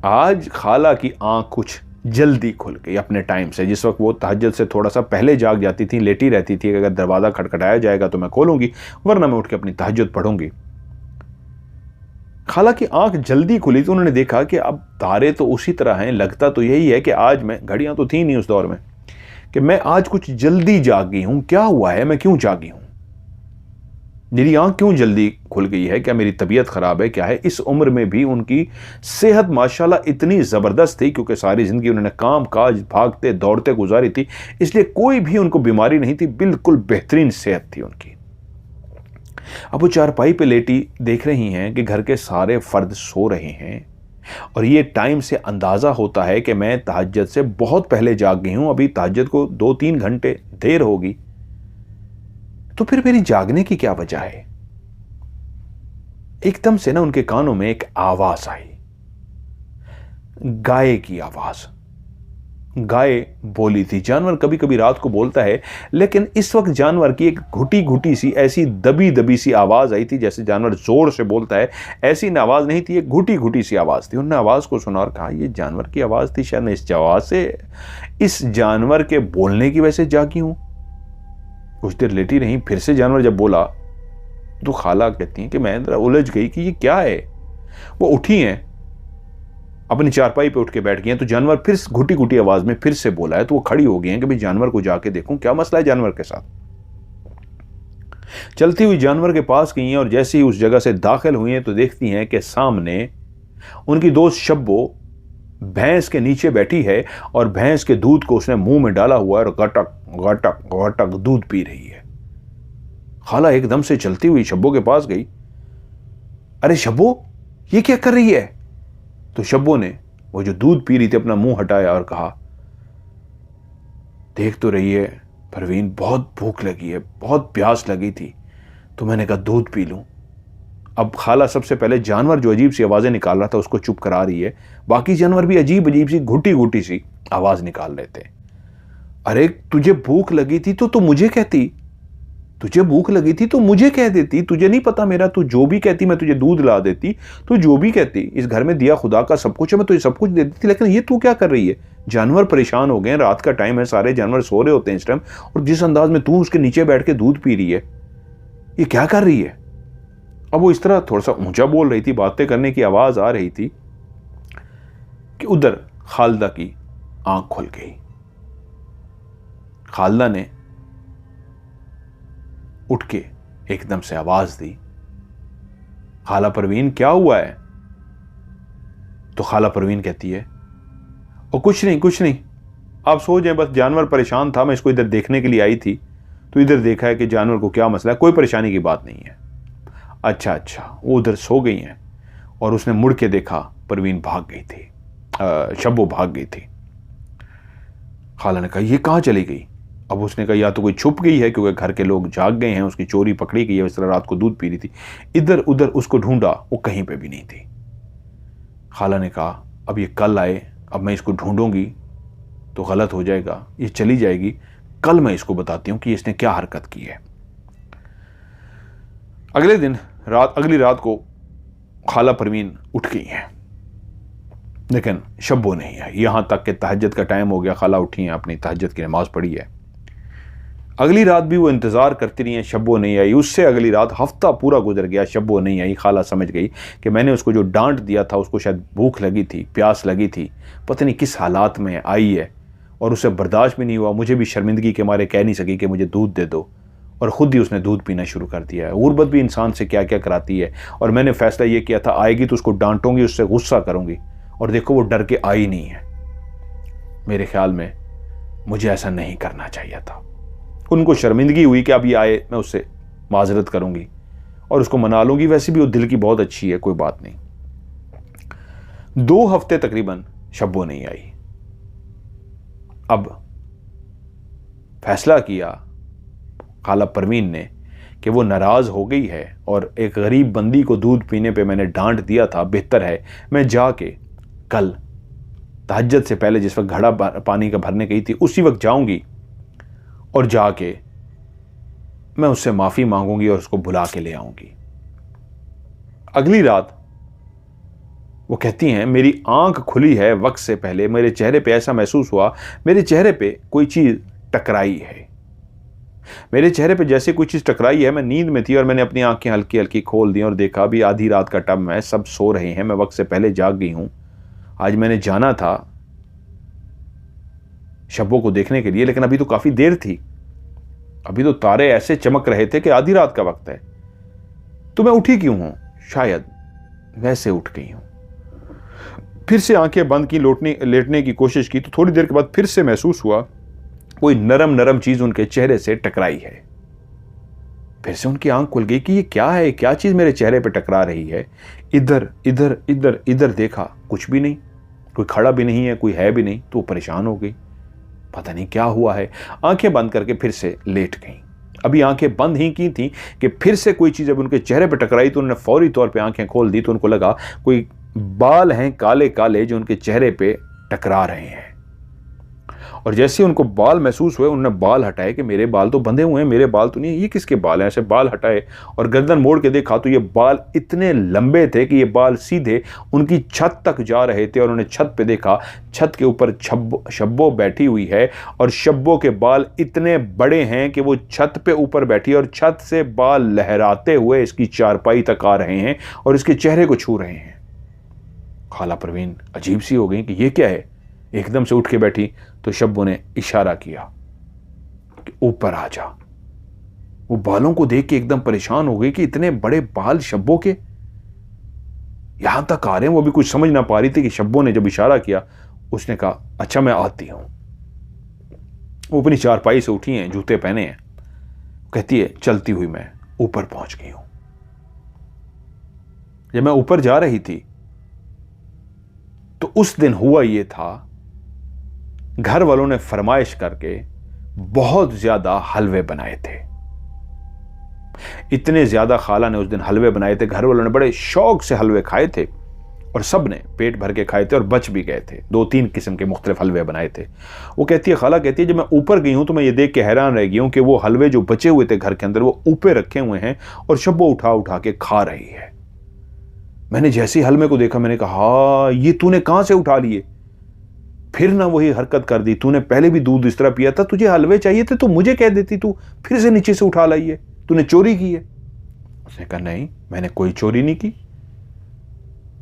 आज खाला की आंख कुछ जल्दी खुल गई अपने टाइम से। जिस वक्त वो तहज्जुद से थोड़ा सा पहले जाग जाती थी, लेटी रहती थी, अगर दरवाज़ा खटखटाया जाएगा तो मैं खोलूंगी, वरना मैं उठ के अपनी तहज्जुद पढ़ूंगी। खाला की आंख जल्दी खुली तो उन्होंने देखा कि अब तारे तो उसी तरह हैं, लगता तो यही है कि आज मैं, घड़ियां तो थी नहीं उस दौर में, कि मैं आज कुछ जल्दी जागी हूं। क्या हुआ है, मैं क्यों जागी हूं, मेरी आंख क्यों जल्दी खुल गई है, क्या मेरी तबीयत खराब है, क्या है। इस उम्र में भी उनकी सेहत माशाल्लाह इतनी ज़बरदस्त थी, क्योंकि सारी ज़िंदगी उन्होंने काम काज भागते दौड़ते गुजारी थी, इसलिए कोई भी उनको बीमारी नहीं थी, बिल्कुल बेहतरीन सेहत थी उनकी। अब वो चारपाई पे लेटी देख रही हैं कि घर के सारे फर्द सो रहे हैं, और ये टाइम से अंदाज़ा होता है कि मैं तहज्जुद से बहुत पहले जाग गई हूँ, अभी तहज्जुद को 2-3 घंटे देर होगी, तो फिर मेरी जागने की क्या वजह है। एकदम से ना उनके कानों में एक आवाज आई, गाय की आवाज। गाय बोली थी। जानवर कभी कभी रात को बोलता है, लेकिन इस वक्त जानवर की एक घुटी घुटी सी, ऐसी दबी दबी सी आवाज आई थी, जैसे जानवर जोर से बोलता है, ऐसी न आवाज नहीं थी, एक घुटी घुटी सी आवाज थी। उन्होंने आवाज को सुना और कहा ये जानवर की आवाज थी, शायद मैं इस आवाज से, इस जानवर के बोलने की वजह से जागी हूं। कुछ देर लेटी रही, फिर से जानवर जब बोला तो खाला कहती हैं कि मैं जरा उलझ गई कि ये क्या है। वो उठी हैं, अपनी चारपाई पे उठ के बैठ गई हैं, तो जानवर फिर घुटी घुटी आवाज में फिर से बोला है, तो वो खड़ी हो गई हैं कि भाई जानवर को जाके देखूं क्या मसला है जानवर के साथ। चलती हुई जानवर के पास गई हैं, और जैसे ही उस जगह से दाखिल हुई हैं तो देखती हैं कि सामने उनकी दोस्त शब्बो भैंस के नीचे बैठी है, और भैंस के दूध को उसने मुंह में डाला हुआ है और गटक गटक गटक दूध पी रही है। खाला एकदम से चलती हुई शब्बो के पास गई। अरे शब्बो, ये क्या कर रही है। तो शब्बो ने वो जो दूध पी रही थी अपना मुंह हटाया और कहा, देख तो रही है परवीन, बहुत भूख लगी है, बहुत प्यास लगी थी, तो मैंने कहा दूध पी लूं। अब खाला सबसे पहले जानवर जो अजीब सी आवाजें निकाल रहा था उसको चुप करा रही है, बाकी जानवर भी अजीब अजीब सी घुटी घुटी सी आवाज निकाल रहे थे। अरे तुझे भूख लगी थी तो तू मुझे कहती, तुझे भूख लगी थी तो मुझे कह देती, तुझे नहीं पता मेरा, तू जो भी कहती मैं तुझे दूध ला देती, तू जो भी कहती, इस घर में दिया खुदा का सब कुछ है, मैं तुझे सब कुछ दे देती, लेकिन ये तू क्या कर रही है। जानवर परेशान हो गए, रात का टाइम है, सारे जानवर सो रहे होते हैं इस टाइम, और जिस अंदाज में तू उसके नीचे बैठ के दूध पी रही है, ये क्या कर रही है। अब वो इस तरह थोड़ा सा ऊंचा बोल रही थी, बातें करने की आवाज आ रही थी कि उधर खालदा की आंख खुल गई। खालदा ने उठ के एकदम से आवाज दी, खाला परवीन क्या हुआ है। तो खाला परवीन कहती है, और कुछ नहीं कुछ नहीं, आप सो जाए, बस जानवर परेशान था, मैं इसको इधर देखने के लिए आई थी, तो इधर देखा है कि जानवर को क्या मसला है, कोई परेशानी की बात नहीं है। अच्छा अच्छा, वो उधर सो गई हैं, और उसने मुड़ के देखा परवीन भाग गई थी, शब्बो भाग गई थी। खाला ने कहा ये कहाँ चली गई। अब उसने कहा या तो कोई छुप गई है, क्योंकि घर के लोग जाग गए हैं, उसकी चोरी पकड़ी गई है, इस तरह रात को दूध पी रही थी। इधर उधर उसको ढूंढा, वो कहीं पे भी नहीं थी। खाला ने कहा अब ये कल आए, अब मैं इसको ढूंढूंगी तो गलत हो जाएगा, ये चली जाएगी, कल मैं इसको बताती हूँ कि इसने क्या हरकत की है। अगले दिन अगली रात को खाला परवीन उठ गई हैं, लेकिन शब्बो नहीं आई। यहां तक कि तहज्जुद का टाइम हो गया, खाला उठी हैं, अपनी तहज्जुद की नमाज पढ़ी है। अगली रात भी वो इंतजार करती रही हैं, शब्बो नहीं आई। उससे अगली रात हफ्ता पूरा गुजर गया, शब्बो नहीं आई। खाला समझ गई कि मैंने उसको जो डांट दिया था, उसको शायद भूख लगी थी, प्यास लगी थी, पता नहीं किस हालात में आई है, और उसे बर्दाश्त भी नहीं हुआ। मुझे भी शर्मिंदगी के मारे कह नहीं सकी कि मुझे दूध दे दो, और ख़ुद ही उसने दूध पीना शुरू कर दिया है। गुर्बत भी इंसान से क्या क्या कराती है, और मैंने फ़ैसला ये किया था आएगी तो उसको डांटूंगी, उससे गुस्सा करूंगी, और देखो वो डर के आई नहीं है। मेरे ख्याल में मुझे ऐसा नहीं करना चाहिए था। उनको शर्मिंदगी हुई कि अब ये आए, मैं उससे माजरत करूंगी और उसको मना लूंगी, वैसे भी वो दिल की बहुत अच्छी है, कोई बात नहीं। 2 हफ्ते तकरीबन शब्बो नहीं आई। अब फैसला किया खाला परवीन ने कि वो नाराज हो गई है और एक गरीब बंदी को दूध पीने पे मैंने डांट दिया था, बेहतर है मैं जाके कल तहज्जुद से पहले जिस वक्त घड़ा पानी का भरने गई थी उसी वक्त जाऊंगी और जाके मैं उससे माफी मांगूंगी और उसको बुला के ले आऊंगी। अगली रात वो कहती हैं मेरी आंख खुली है वक्त से पहले, मेरे चेहरे पे ऐसा महसूस हुआ, मेरे चेहरे पे कोई चीज टकराई है, मेरे चेहरे पे जैसे कोई चीज टकराई है। मैं नींद में थी और मैंने अपनी आंखें हल्की हल्की खोल दी और देखा अभी आधी रात का टाइम है, सब सो रहे हैं, मैं वक्त से पहले जाग गई हूं। आज मैंने जाना था शब्बों को देखने के लिए, लेकिन अभी तो काफी देर थी, अभी तो तारे ऐसे चमक रहे थे कि आधी रात का वक्त है। तो मैं उठी क्यों हूं? शायद वैसे उठ गई हूं। फिर से आंखें बंद की, लेटने की कोशिश की तो थोड़ी देर के बाद फिर से महसूस हुआ कोई नरम नरम चीज उनके चेहरे से टकराई है। फिर से उनकी आंख खुल गई कि ये क्या है, क्या चीज मेरे चेहरे पे टकरा रही है। इधर इधर इधर इधर देखा, कुछ भी नहीं, कोई खड़ा भी नहीं है, कोई है भी नहीं। तो परेशान हो गई, पता नहीं क्या हुआ है। आंखें बंद करके फिर से लेट गई। अभी आंखें बंद ही की थी कि फिर से कोई चीज जब उनके चेहरे पे टकराई तो उन्होंने फौरी तौर पे आंखें खोल दी। तो उनको लगा कोई बाल हैं काले काले जो उनके चेहरे पे टकरा रहे हैं। और जैसे उनको बाल महसूस हुए उन्होंने बाल हटाए कि मेरे बाल तो बंधे हुए हैं, मेरे बाल तो नहीं, ये किसके बाल हैं। ऐसे बाल हटाए और गर्दन मोड़ के देखा तो ये बाल इतने लंबे थे कि ये बाल सीधे उनकी छत तक जा रहे थे। और उन्होंने छत पे देखा, छत के ऊपर शब्बो बैठी हुई है और शब्बो के बाल इतने बड़े हैं कि वो छत पे ऊपर बैठी है और छत से बाल लहराते हुए इसकी चारपाई तक आ रहे हैं और इसके चेहरे को छू रहे हैं। खाला परवीन अजीब सी हो गई कि ये क्या है, एकदम से उठ के बैठी तो शब्बो ने इशारा किया कि ऊपर आ जा। वो बालों को देख के एकदम परेशान हो गई कि इतने बड़े बाल शब्बो के यहां तक आ रहे हैं। वो भी कुछ समझ ना पा रही थी कि शब्बो ने जब इशारा किया उसने कहा अच्छा मैं आती हूं। वो अपनी चारपाई से उठी हैं, जूते पहने हैं, कहती है चलती हुई मैं ऊपर पहुंच गई हूं। जब मैं ऊपर जा रही थी तो उस दिन हुआ ये था, घर वालों ने फरमाइश करके बहुत ज्यादा हलवे बनाए थे। इतने ज्यादा खाला ने उस दिन हलवे बनाए थे, घर वालों ने बड़े शौक से हलवे खाए थे और सब ने पेट भर के खाए थे और बच भी गए थे। 2-3 किस्म के मुख्तलिफ हलवे बनाए थे। वो कहती है, खाला कहती है जब मैं ऊपर गई हूं तो मैं ये देख के हैरान रह गई हूं कि वो हलवे जो बचे हुए थे घर के अंदर वो ऊपर रखे हुए हैं और शब्बो उठा उठा के खा रही है। मैंने जैसे ही हलवे को देखा मैंने कहा हाँ ये तूने कहां से उठा लिए? फिर ना वही हरकत कर दी, तूने पहले भी दूध इस तरह पिया था, तुझे हलवे चाहिए थे तो मुझे कह देती, तू फिर से नीचे से उठा लाई है, तूने चोरी की है। उसने कहा नहीं मैंने कोई चोरी नहीं की,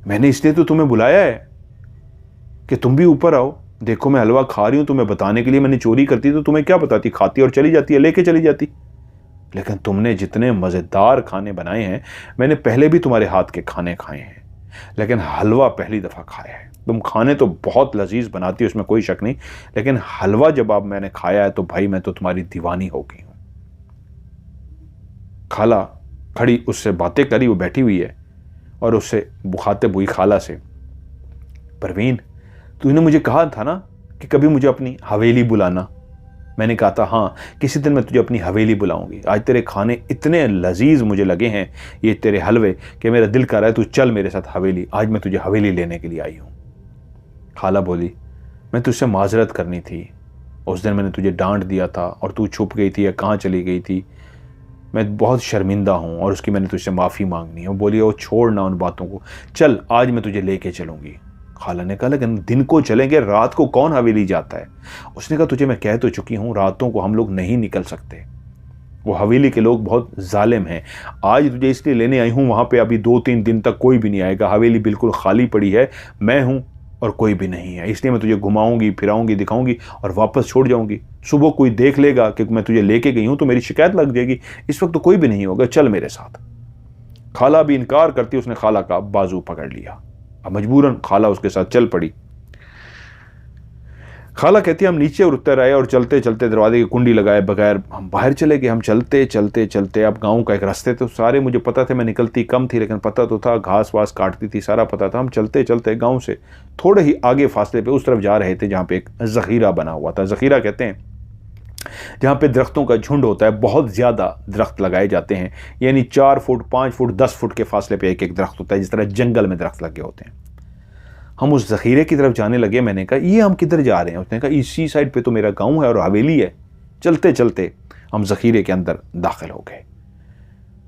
मैंने इसलिए तो तुम्हें बुलाया है कि तुम भी ऊपर आओ, देखो मैं हलवा खा रही हूं तुम्हें बताने के लिए। मैंने चोरी करती तो तुम्हें क्या बताती, खाती और चली जाती है, लेके चली जाती। लेकिन तुमने जितने मजेदार खाने बनाए हैं, मैंने पहले भी तुम्हारे हाथ के खाने खाए हैं, लेकिन हलवा पहली दफा खाया है। तुम खाने तो बहुत लजीज बनाती हो, उसमें कोई शक नहीं, लेकिन हलवा जब आप मैंने खाया है तो भाई मैं तो तुम्हारी दीवानी हो गई हूं। खाला खड़ी उससे बातें करी, वो बैठी हुई है और उससे मुखातिब हुई खाला से, परवीन तूने मुझे कहा था ना कि कभी मुझे अपनी हवेली बुलाना। मैंने कहा था हाँ किसी दिन मैं तुझे अपनी हवेली बुलाऊंगी। आज तेरे खाने इतने लजीज मुझे लगे हैं, ये तेरे हलवे, कि मेरा दिल कर रहा है तू चल मेरे साथ हवेली। आज मैं तुझे हवेली लेने के लिए आई हूं। खाला बोली मैं तुझसे माजरत करनी थी, उस दिन मैंने तुझे डांट दिया था और तू छुप गई थी या कहाँ चली गई थी, मैं बहुत शर्मिंदा हूँ और उसकी मैंने तुझसे माफ़ी मांगनी है। वो बोली वो छोड़ ना उन बातों को, चल आज मैं तुझे लेके चलूँगी। खाला ने कहा लेकिन दिन को चलेंगे, रात को कौन हवेली जाता है? उसने कहा तुझे मैं कह तो चुकी हूँ रातों को हम लोग नहीं निकल सकते, वो हवेली के लोग बहुत जालिम हैं। आज तुझे इसलिए लेने आई हूँ, वहाँ पे अभी 2-3 दिन तक कोई भी नहीं आएगा, हवेली बिल्कुल खाली पड़ी है, मैं हूँ और कोई भी नहीं है, इसलिए मैं तुझे घुमाऊंगी फिराऊंगी दिखाऊंगी और वापस छोड़ जाऊंगी। सुबह कोई देख लेगा कि मैं तुझे लेके गई हूं तो मेरी शिकायत लग जाएगी, इस वक्त तो कोई भी नहीं होगा, चल मेरे साथ। खाला भी इनकार करती, उसने खाला का बाजू पकड़ लिया। अब मजबूरन खाला उसके साथ चल पड़ी। खाला कहती है हम नीचे उतर आए और चलते चलते दरवाजे की कुंडी लगाए बगैर हम बाहर चले गए। हम चलते चलते चलते, अब गांव का एक रास्ते तो सारे मुझे पता थे, मैं निकलती कम थी लेकिन पता तो था, घास वास काटती थी, सारा पता था। हम चलते चलते गांव से थोड़े ही आगे फासले पे उस तरफ जा रहे थे जहाँ पे एक ज़ख़ीरा बना हुआ था। ज़ख़ीरा कहते हैं जहाँ पे दरख्तों का झुंड होता है, बहुत ज़्यादा दरख्त लगाए जाते हैं, यानी 4 फुट 5 फुट 10 फुट के फासले पे एक एक दरख्त होता है, जिस तरह जंगल में दरख्त लगे होते हैं। हम उस ज़ख़ीरे की तरफ जाने लगे। मैंने कहा ये हम किधर जा रहे हैं? उसने कहा इसी साइड पे तो मेरा गांव है और हवेली है। चलते चलते हम ज़ख़ीरे के अंदर दाखिल हो गए।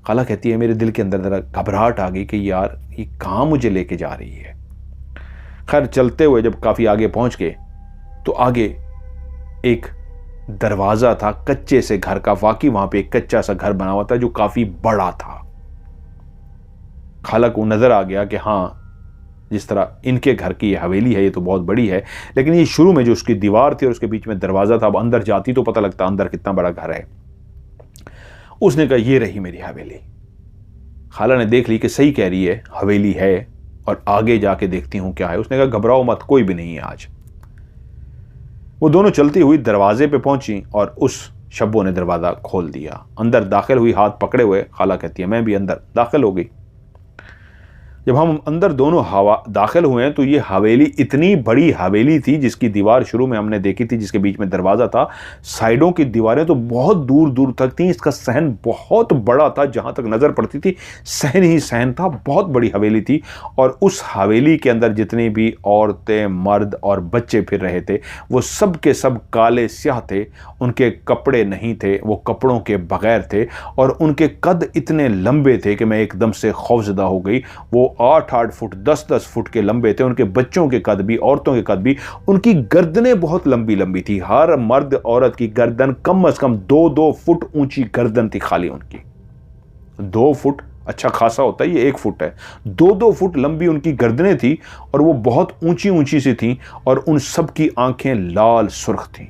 खाला कहती है मेरे दिल के अंदर ज़रा घबराहट आ गई कि यार ये कहाँ मुझे लेके जा रही है। खैर चलते हुए जब काफ़ी आगे पहुँच गए तो आगे एक दरवाज़ा था कच्चे से घर का। वाकई वहाँ पे एक कच्चा सा घर बना हुआ था जो काफ़ी बड़ा था। खाला को नज़र आ गया कि हाँ, जिस तरह इनके घर की ये हवेली है ये तो बहुत बड़ी है, लेकिन ये शुरू में जो उसकी दीवार थी और उसके बीच में दरवाज़ा था, अब अंदर जाती तो पता लगता अंदर कितना बड़ा घर है। उसने कहा ये रही मेरी हवेली। खाला ने देख ली कि सही कह रही है, हवेली है और आगे जाके देखती हूँ क्या है। उसने कहा घबराओ मत, कोई भी नहीं है आज। वो दोनों चलती हुई दरवाजे पे पहुंची और उस शब्बो ने दरवाज़ा खोल दिया। अंदर दाखिल हुई हाथ पकड़े हुए। खाला कहती है मैं भी अंदर दाखिल हो गई। जब हम अंदर दोनों दाखिल हुए हैं तो ये हवेली इतनी बड़ी हवेली थी जिसकी दीवार शुरू में हमने देखी थी, जिसके बीच में दरवाज़ा था, साइडों की दीवारें तो बहुत दूर दूर तक थी। इसका सहन बहुत बड़ा था, जहाँ तक नज़र पड़ती थी सहन ही सहन था। बहुत बड़ी हवेली थी और उस हवेली के अंदर जितनी भी औरतें मर्द और बच्चे फिर रहे थे वो सब के सब काले स्याह थे। उनके कपड़े नहीं थे, वो कपड़ों के बगैर थे और उनके कद इतने लंबे थे कि मैं एकदम से खौफजदा हो गई। वो 8-8 फुट 10-10 फुट के लंबे थे। उनके बच्चों के कद भी, औरतों के कद भी। उनकी गर्दनें बहुत लंबी लंबी थी। हर मर्द औरत की गर्दन कम से कम 2-2 फुट ऊंची गर्दन थी खाली उनकी। 2 फुट अच्छा खासा होता है, ये 1 फुट है। 2-2 फुट लंबी उनकी गर्दनें थी और वो बहुत ऊंची ऊंची सी थी और उन सब की आंखें लाल सुर्ख थीं।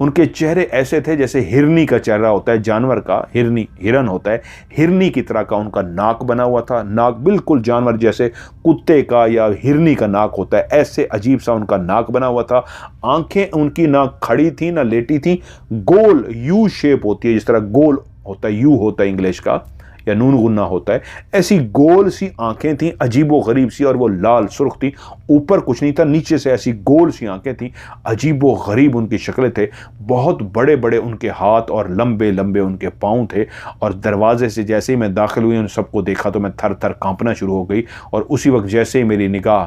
उनके चेहरे ऐसे थे जैसे हिरनी का चेहरा होता है, जानवर का, हिरन होता है, हिरनी की तरह का उनका नाक बना हुआ था। नाक बिल्कुल जानवर जैसे कुत्ते का या हिरनी का नाक होता है, ऐसे अजीब सा उनका नाक बना हुआ था। आंखें उनकी ना खड़ी थी ना लेटी थी, गोल यू शेप होती है, जिस तरह गोल होता है, यू होता है इंग्लिश का या नून गुन्ना होता है, ऐसी गोल सी आंखें थीं, अजीबो गरीब सी, और वो लाल सुर्ख थी। ऊपर कुछ नहीं था, नीचे से ऐसी गोल सी आंखें थीं, अजीबो गरीब उनकी शक्लें थे। बहुत बड़े बड़े उनके हाथ और लंबे लंबे उनके पाँव थे। और दरवाजे से जैसे ही मैं दाखिल हुई उन सबको देखा तो मैं थर थर कांपना शुरू हो गई। और उसी वक्त जैसे ही मेरी निगाह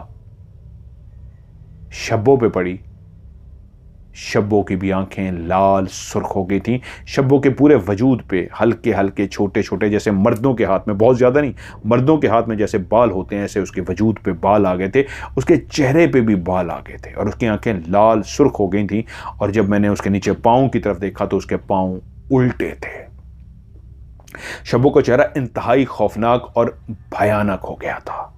शब्बों पे पड़ी, शब्बों की भी आंखें लाल सुर्ख हो गई थीं। शब्बों के पूरे वजूद पे हल्के हल्के छोटे छोटे, जैसे मर्दों के हाथ में, बहुत ज़्यादा नहीं, मर्दों के हाथ में जैसे बाल होते हैं ऐसे उसके वजूद पे बाल आ गए थे। उसके चेहरे पे भी बाल आ गए थे और उसकी आंखें लाल सुर्ख हो गई थीं। और जब मैंने उसके नीचे पाँव की तरफ देखा तो उसके पाँव उल्टे थे। शब्बों का चेहरा इंतहाई खौफनाक और भयानक हो गया था।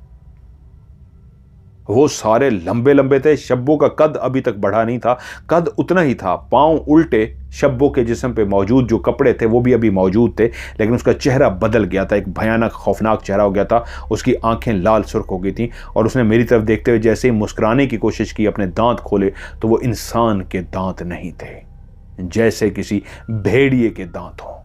वो सारे लंबे लंबे थे। शब्बों का कद अभी तक बढ़ा नहीं था, कद उतना ही था। पांव उल्टे, शब्बों के जिस्म पे मौजूद जो कपड़े थे वो भी अभी मौजूद थे, लेकिन उसका चेहरा बदल गया था, एक भयानक खौफनाक चेहरा हो गया था। उसकी आंखें लाल सुर्ख हो गई थी और उसने मेरी तरफ देखते हुए जैसे ही मुस्कुराने की कोशिश की, अपने दांत खोले तो वो इंसान के दांत नहीं थे, जैसे किसी भेड़िए के दांत हों।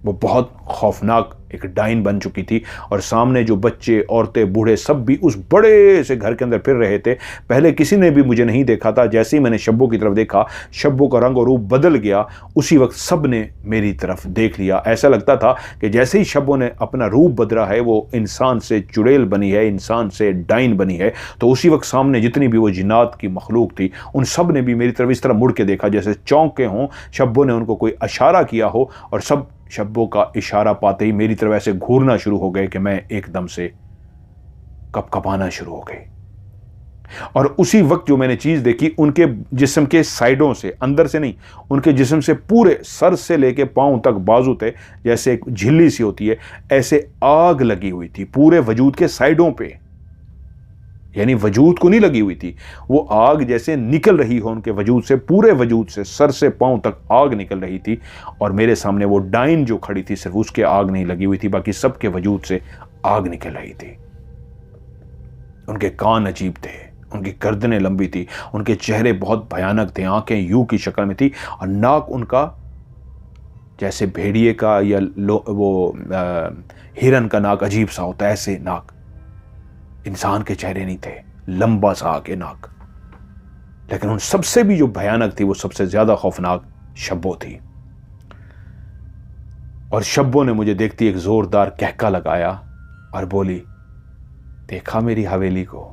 वो बहुत खौफनाक एक डाइन बन चुकी थी और सामने जो बच्चे, औरतें, बूढ़े सब भी उस बड़े से घर के अंदर फिर रहे थे। पहले किसी ने भी मुझे नहीं देखा था। जैसे ही मैंने शब्बों की तरफ देखा, शब्बों का रंग और रूप बदल गया। उसी वक्त सब ने मेरी तरफ देख लिया। ऐसा लगता था कि जैसे ही शब्बों ने अपना रूप बदला है, वो इंसान से चुड़ैल बनी है, इंसान से डाइन बनी है, तो उसी वक्त सामने जितनी भी वो जिन्नात की मखलूक थी उन सब ने भी मेरी तरफ इस तरह मुड़ के देखा जैसे चौंके हों, शब्बों ने उनको कोई इशारा किया हो, और सब शब्बों का इशारा पाते ही मेरी तरफ ऐसे घूरना शुरू हो गए कि मैं एकदम से कपकपाना शुरू हो गई। और उसी वक्त जो मैंने चीज देखी, उनके जिस्म के साइडों से, अंदर से नहीं, उनके जिस्म से पूरे सर से लेके पांव तक बाजू थे, जैसे एक झिल्ली सी होती है, ऐसे आग लगी हुई थी पूरे वजूद के साइडों पे। यानी वजूद को नहीं लगी हुई थी, वो आग जैसे निकल रही हो उनके वजूद से, पूरे वजूद से सर से पांव तक आग निकल रही थी। और मेरे सामने वो डाइन जो खड़ी थी, सिर्फ उसके आग नहीं लगी हुई थी, बाकी सबके वजूद से आग निकल रही थी। उनके कान अजीब थे, उनकी गर्दनें लंबी थी, उनके चेहरे बहुत भयानक थे, आंखें यू की शक्ल में थी और नाक उनका जैसे भेड़िए का या हिरन का नाक अजीब सा होता है, ऐसे नाक। इंसान के चेहरे नहीं थे, लंबा सा आगे नाक। लेकिन उन सबसे भी जो भयानक थी, वो सबसे ज्यादा खौफनाक शब्बो थी। और शब्बो ने मुझे देखती एक जोरदार कहका लगाया और बोली, देखा मेरी हवेली को,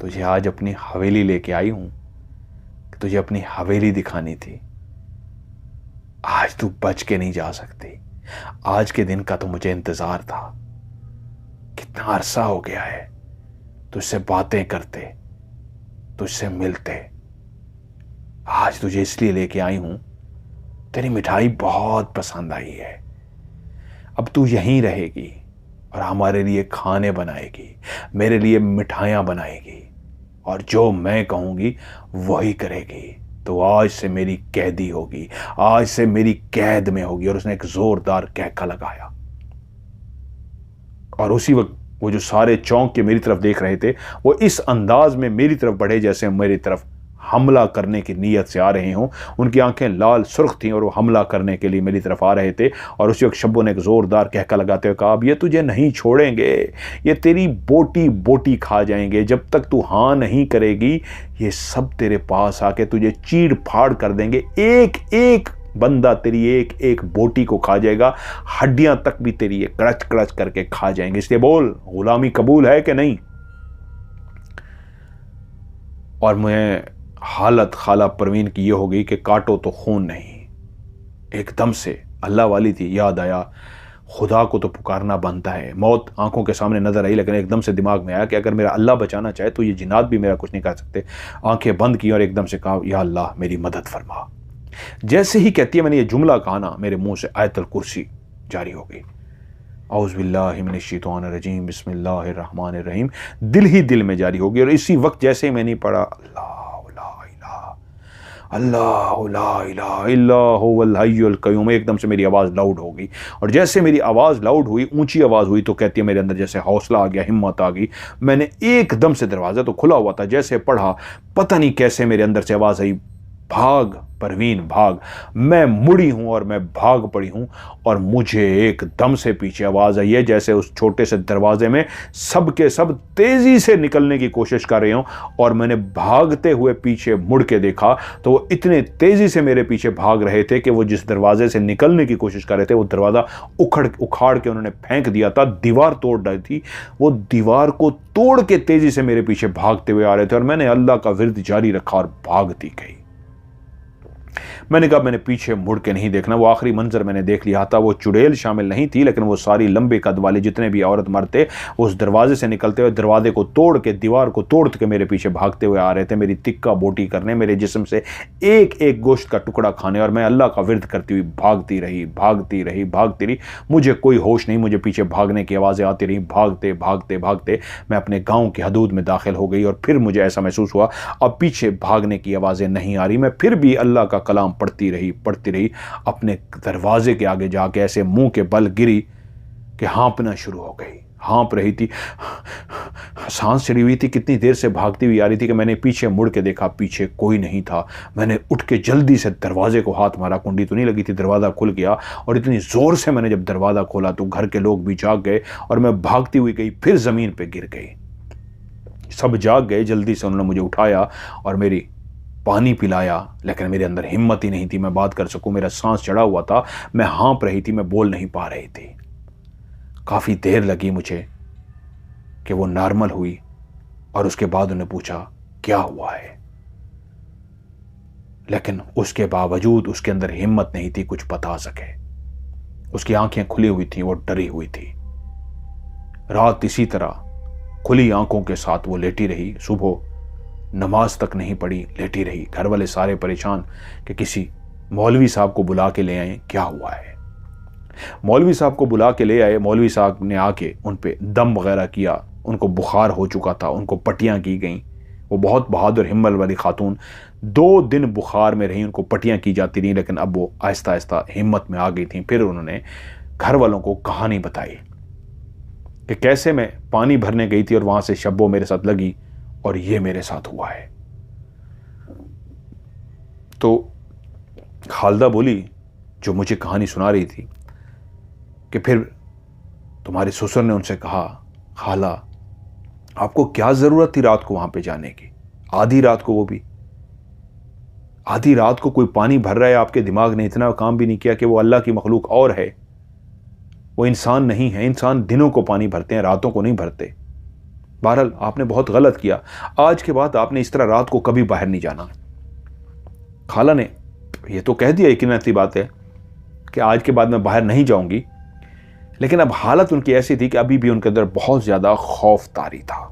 तुझे आज अपनी हवेली लेके आई हूं, तुझे अपनी हवेली दिखानी थी। आज तू बच के नहीं जा सकती। आज के दिन का तो मुझे इंतजार था। कितना अरसा हो गया है तुझसे बातें करते, तुझसे मिलते। आज तुझे इसलिए लेके आई हूं, तेरी मिठाई बहुत पसंद आई है। अब तू यहीं रहेगी और हमारे लिए खाने बनाएगी, मेरे लिए मिठाइयां बनाएगी और जो मैं कहूंगी वही करेगी। तो आज से मेरी कैदी होगी, आज से मेरी कैद में होगी। और उसने एक जोरदार कहका लगाया और उसी वक्त वो जो सारे चौंक के मेरी तरफ देख रहे थे, वो इस अंदाज में मेरी तरफ बढ़े जैसे मेरी तरफ हमला करने की नीयत से आ रहे हों। उनकी आंखें लाल सुर्ख थीं और वो हमला करने के लिए मेरी तरफ आ रहे थे। और उसी वक्त शब्बो ने एक जोरदार कहका लगाते हुए कहा, अब ये तुझे नहीं छोड़ेंगे, ये तेरी बोटी बोटी खा जाएंगे। जब तक तू हाँ नहीं करेगी, ये सब तेरे पास आके तुझे चीड़ फाड़ कर देंगे। एक एक बंदा तेरी एक एक बोटी को खा जाएगा, हड्डियां तक भी तेरी ये कड़च कड़च करके खा जाएंगे। इसलिए बोल, गुलामी कबूल है कि नहीं? और मैं हालत खाला परवीन की ये हो गई कि काटो तो खून नहीं। एकदम से अल्लाह वाली थी, याद आया खुदा को तो पुकारना बनता है। मौत आंखों के सामने नजर आई, लेकिन एकदम से दिमाग में आया कि अगर मेरा अल्लाह बचाना चाहे तो ये जिन्नात भी मेरा कुछ नहीं कर सकते। आंखें बंद की और एकदम से कहा, या अल्लाह मेरी मदद फरमा। जैसे ही कहती है मैंने ये जुमला कहा ना, मेरे मुंह से आयतुल कुर्सी जारी हो गई। औज़ु बिल्लाहि मिनश शैतानिर रजीम, बिस्मिल्लाहिर रहमानिर रहीम दिल ही दिल में जारी हो गई। और इसी वक्त जैसे ही मैंने पढ़ा, अल्लाह ला इलाहा इल्ला हुवल हय्युल क़य्यूम, एकदम से मेरी आवाज़ लाउड हो गई। और जैसे मेरी आवाज़ लाउड हुई, ऊंची आवाज़ हुई, तो कहती है मेरे अंदर जैसे हौसला आ गया, हिम्मत आ गई। मैंने एकदम से, दरवाज़ा तो खुला हुआ था, जैसे पढ़ा, पता नहीं कैसे मेरे अंदर से आवाज़ आई, भाग परवीन भाग। मैं मुड़ी हूं और मैं भाग पड़ी हूं और मुझे एकदम से पीछे आवाज आई है जैसे उस छोटे से दरवाजे में सब के सब तेजी से निकलने की कोशिश कर रहे हो। और मैंने भागते हुए पीछे मुड़ के देखा तो वो इतने तेजी से मेरे पीछे भाग रहे थे कि वो जिस दरवाजे से निकलने की कोशिश कर रहे थे, वो दरवाजा उखाड़ के उन्होंने फेंक दिया था, दीवार तोड़ डाली थी। वो दीवार को तोड़ के तेजी से मेरे पीछे भागते हुए आ रहे थे और मैंने अल्लाह का विर्द जारी रखा और भागती गई। मैंने कहा मैंने पीछे मुड़ के नहीं देखना। वो आखिरी मंजर मैंने देख लिया था। वो चुड़ैल शामिल नहीं थी, लेकिन वो सारी लंबे कद वाले जितने भी औरत मर्द थे उस दरवाजे से निकलते हुए दरवाजे को तोड़ के, दीवार को तोड़ के मेरे पीछे भागते हुए आ रहे थे, मेरी तिक्का बोटी करने, मेरे जिस्म से एक एक गोश्त का टुकड़ा खाने। और मैं अल्लाह का विर्द करती हुई भागती रही, भागती रही, भागती रही। मुझे कोई होश नहीं, मुझे पीछे भागने की आवाज़ें आती रही। भागते भागते भागते मैं अपने गाँव की हदूद में दाखिल हो गई और फिर मुझे ऐसा महसूस हुआ अब पीछे भागने की आवाज़ें नहीं आ रही। मैं फिर भी अल्लाह का कलाम पढ़ती रही। अपने दरवाजे के आगे जाके ऐसे मुंह के बल गिरी कि हाँपना शुरू हो गई। हाँप रही थी, सांस चढ़ी हुई थी, कितनी देर से भागती हुई आ रही थी कि मैंने पीछे मुड़ के देखा, पीछे कोई नहीं था। मैंने उठ के जल्दी से दरवाजे को हाथ मारा, कुंडी तो नहीं लगी थी, दरवाज़ा खुल गया। और इतनी ज़ोर से मैंने जब दरवाज़ा खोला तो घर के लोग भी जाग गए और मैं भागती हुई गई, फिर ज़मीन पर गिर गई। सब जाग गए, जल्दी से उन्होंने मुझे उठाया और मेरी पानी पिलाया, लेकिन मेरे अंदर हिम्मत ही नहीं थी मैं बात कर सकूं। मेरा सांस चढ़ा हुआ था, मैं हाँप रही थी, मैं बोल नहीं पा रही थी। काफ़ी देर लगी मुझे कि वो नॉर्मल हुई और उसके बाद उन्हें पूछा क्या हुआ है, लेकिन उसके बावजूद उसके अंदर हिम्मत नहीं थी कुछ बता सके। उसकी आंखें खुली हुई थी, वो डरी हुई थी। रात इसी तरह खुली आंखों के साथ वो लेटी रही। सुबह नमाज तक नहीं पढ़ी, लेटी रही। घर वाले सारे परेशान कि किसी मौलवी साहब को बुला के ले आए, क्या हुआ है। मौलवी साहब को बुला के ले आए। मौलवी साहब ने आके उन पे दम वगैरह किया। उनको बुखार हो चुका था, उनको पट्टियां की गई। वो बहुत बहादुर हिम्मत वाली खातून 2 दिन बुखार में रही, उनको पट्टियां की जाती रहीं, लेकिन अब वो आहिस्ता आहिस्ता हिम्मत में आ गई थी। फिर उन्होंने घर वालों को कहानी बताई कि कैसे मैं पानी भरने गई थी और वहां से शब्बो मेरे साथ लगी और ये मेरे साथ हुआ है। तो खालदा बोली, जो मुझे कहानी सुना रही थी, कि फिर तुम्हारे ससुर ने उनसे कहा, खाला आपको क्या जरूरत थी रात को वहां पे जाने की, आधी रात को, वो भी आधी रात को कोई पानी भर रहा है, आपके दिमाग ने इतना काम भी नहीं किया कि वो अल्लाह की मखलूक और है, वो इंसान नहीं है। इंसान दिनों को पानी भरते हैं, रातों को नहीं भरते। बहरहाल आपने बहुत गलत किया, आज के बाद आपने इस तरह रात को कभी बाहर नहीं जाना। खाला ने ये तो कह दिया, यकीनन सी बात है कि आज के बाद मैं बाहर नहीं जाऊंगी, लेकिन अब हालत उनकी ऐसी थी कि अभी भी उनके अंदर बहुत ज्यादा खौफ तारी था।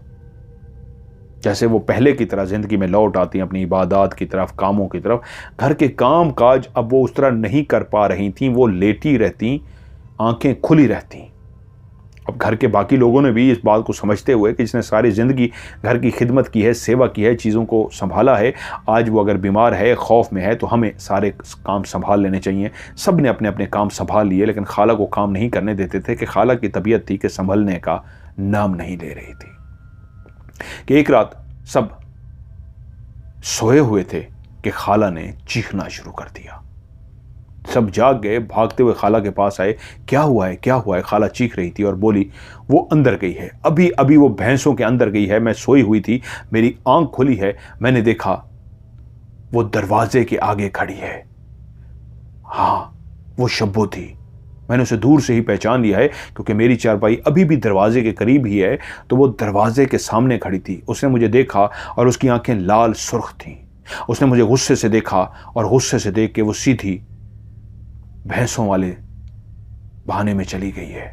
जैसे वो पहले की तरह जिंदगी में लौट आती हैं, अपनी इबादत की तरफ, कामों की तरफ। घर के काम काज अब वो उस तरह नहीं कर पा रही थी, वो लेटी रहती, आंखें खुली रहती। अब घर के बाकी लोगों ने भी इस बात को समझते हुए कि जिसने सारी ज़िंदगी घर की खिदमत की है, सेवा की है, चीज़ों को संभाला है, आज वो अगर बीमार है, खौफ में है, तो हमें सारे काम संभाल लेने चाहिए। सब ने अपने अपने काम संभाल लिए, लेकिन खाला को काम नहीं करने देते थे कि खाला की तबीयत थी कि संभलने का नाम नहीं ले रही थी। कि एक रात सब सोए हुए थे कि खाला ने चीखना शुरू कर दिया। सब जाग गए, भागते हुए खाला के पास आए। क्या हुआ है, क्या हुआ है? खाला चीख रही थी और बोली, वो अंदर गई है, अभी अभी वो भैंसों के अंदर गई है। मैं सोई हुई थी, मेरी आंख खुली है, मैंने देखा वो दरवाजे के आगे खड़ी है। हाँ, वो शब्बो थी, मैंने उसे दूर से ही पहचान लिया है, क्योंकि मेरी चारपाई अभी भी दरवाजे के करीब ही है। तो वो दरवाजे के सामने खड़ी थी, उसने मुझे देखा और उसकी आंखें लाल सुर्ख थीं। उसने मुझे गुस्से से देखा और गुस्से से देख के वो सीधी भैंसों वाले बहाने में चली गई है।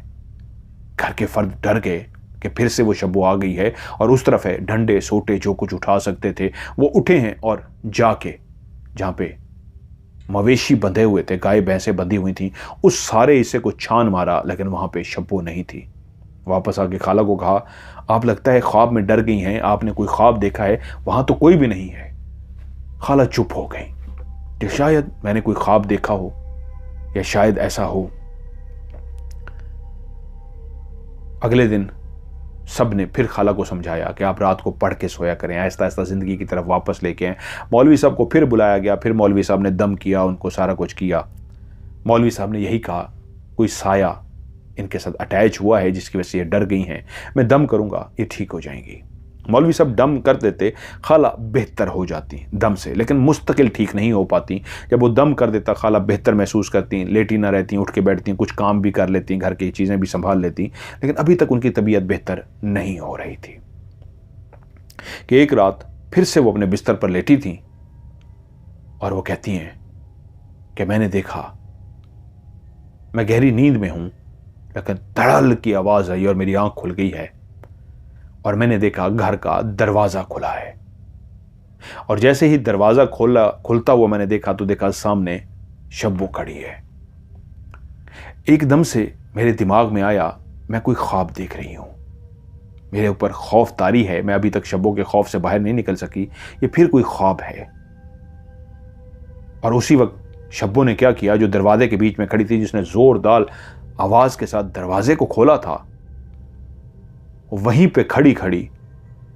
घर के फर्द डर गए कि फिर से वो शब्बो आ गई है, और उस तरफ है डंडे सोटे जो कुछ उठा सकते थे वो उठे हैं, और जाके जहां पे मवेशी बंधे हुए थे, गाय भैंसें बंधी हुई थी, उस सारे हिस्से को छान मारा, लेकिन वहां पे शब्बो नहीं थी। वापस आके खाला को कहा, आप लगता है ख्वाब में डर गई हैं, आपने कोई ख्वाब देखा है, वहां तो कोई भी नहीं है। खाला चुप हो गई कि शायद मैंने कोई ख्वाब देखा हो, या शायद ऐसा हो। अगले दिन सब ने फिर खाला को समझाया कि आप रात को पढ़ के सोया करें, आहिस्ता आहिस्ता ज़िंदगी की तरफ वापस लेके आएं। मौलवी साहब को फिर बुलाया गया, फिर मौलवी साहब ने दम किया, उनको सारा कुछ किया। मौलवी साहब ने यही कहा, कोई साया इनके साथ अटैच हुआ है जिसकी वजह से ये डर गई हैं, मैं दम करूँगा, ये ठीक हो जाएंगी। मौलवी साहब दम कर देते, खाला बेहतर हो जाती दम से, लेकिन मुस्तकिल ठीक नहीं हो पाती। जब वो दम कर देता, खाला बेहतर महसूस करती, लेटी ना रहती, उठ के बैठती, कुछ काम भी कर लेती, घर की चीज़ें भी संभाल लेती, लेकिन अभी तक उनकी तबीयत बेहतर नहीं हो रही थी। कि एक रात फिर से वो अपने बिस्तर पर लेटी थी और वो कहती हैं कि मैंने देखा, मैं गहरी नींद में हूं, लेकिन धड़ल की आवाज़ आई और मेरी आंख खुल गई है, और मैंने देखा घर का दरवाजा खुला है। और जैसे ही दरवाजा खुलता हुआ मैंने देखा, तो देखा सामने शब्बो खड़ी है। एकदम से मेरे दिमाग में आया, मैं कोई ख्वाब देख रही हूं, मेरे ऊपर खौफ तारी है, मैं अभी तक शब्बो के खौफ से बाहर नहीं निकल सकी, ये फिर कोई ख्वाब है। और उसी वक्त शब्बो ने क्या किया, जो दरवाजे के बीच में खड़ी थी, जिसने जोरदार आवाज के साथ दरवाजे को खोला था, वहीं पे खड़ी खड़ी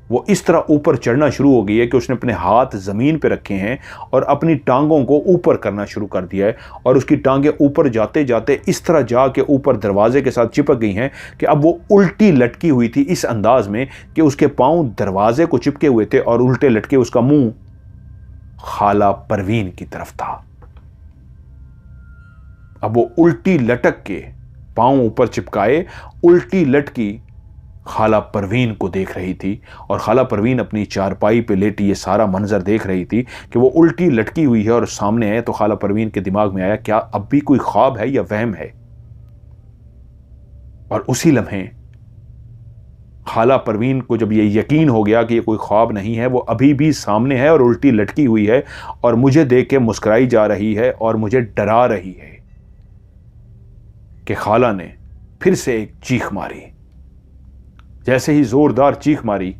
वो इस तरह ऊपर चढ़ना शुरू हो गई है कि उसने अपने हाथ जमीन पे रखे हैं और अपनी टांगों को ऊपर करना शुरू कर दिया है, और उसकी टांगें ऊपर जाते जाते इस तरह जाके ऊपर दरवाजे के साथ चिपक गई हैं कि अब वो उल्टी लटकी हुई थी, इस अंदाज में कि उसके पांव दरवाजे को चिपके हुए थे और उल्टे लटके उसका मुंह खाला परवीन की तरफ था। अब वो उल्टी लटक के, पांव ऊपर चिपकाए, उल्टी लटकी खाला परवीन को देख रही थी, और खाला परवीन अपनी चारपाई पे लेटी ये सारा मंजर देख रही थी कि वो उल्टी लटकी हुई है और सामने है। तो खाला परवीन के दिमाग में आया, क्या अब भी कोई ख्वाब है या वहम है? और उसी लम्हे खाला परवीन को जब ये यकीन हो गया कि ये कोई ख्वाब नहीं है, वो अभी भी सामने है और उल्टी लटकी हुई है और मुझे देख के मुस्कुराई जा रही है और मुझे डरा रही है, कि खाला ने फिर से एक चीख मारी। जैसे ही जोरदार चीख मारी,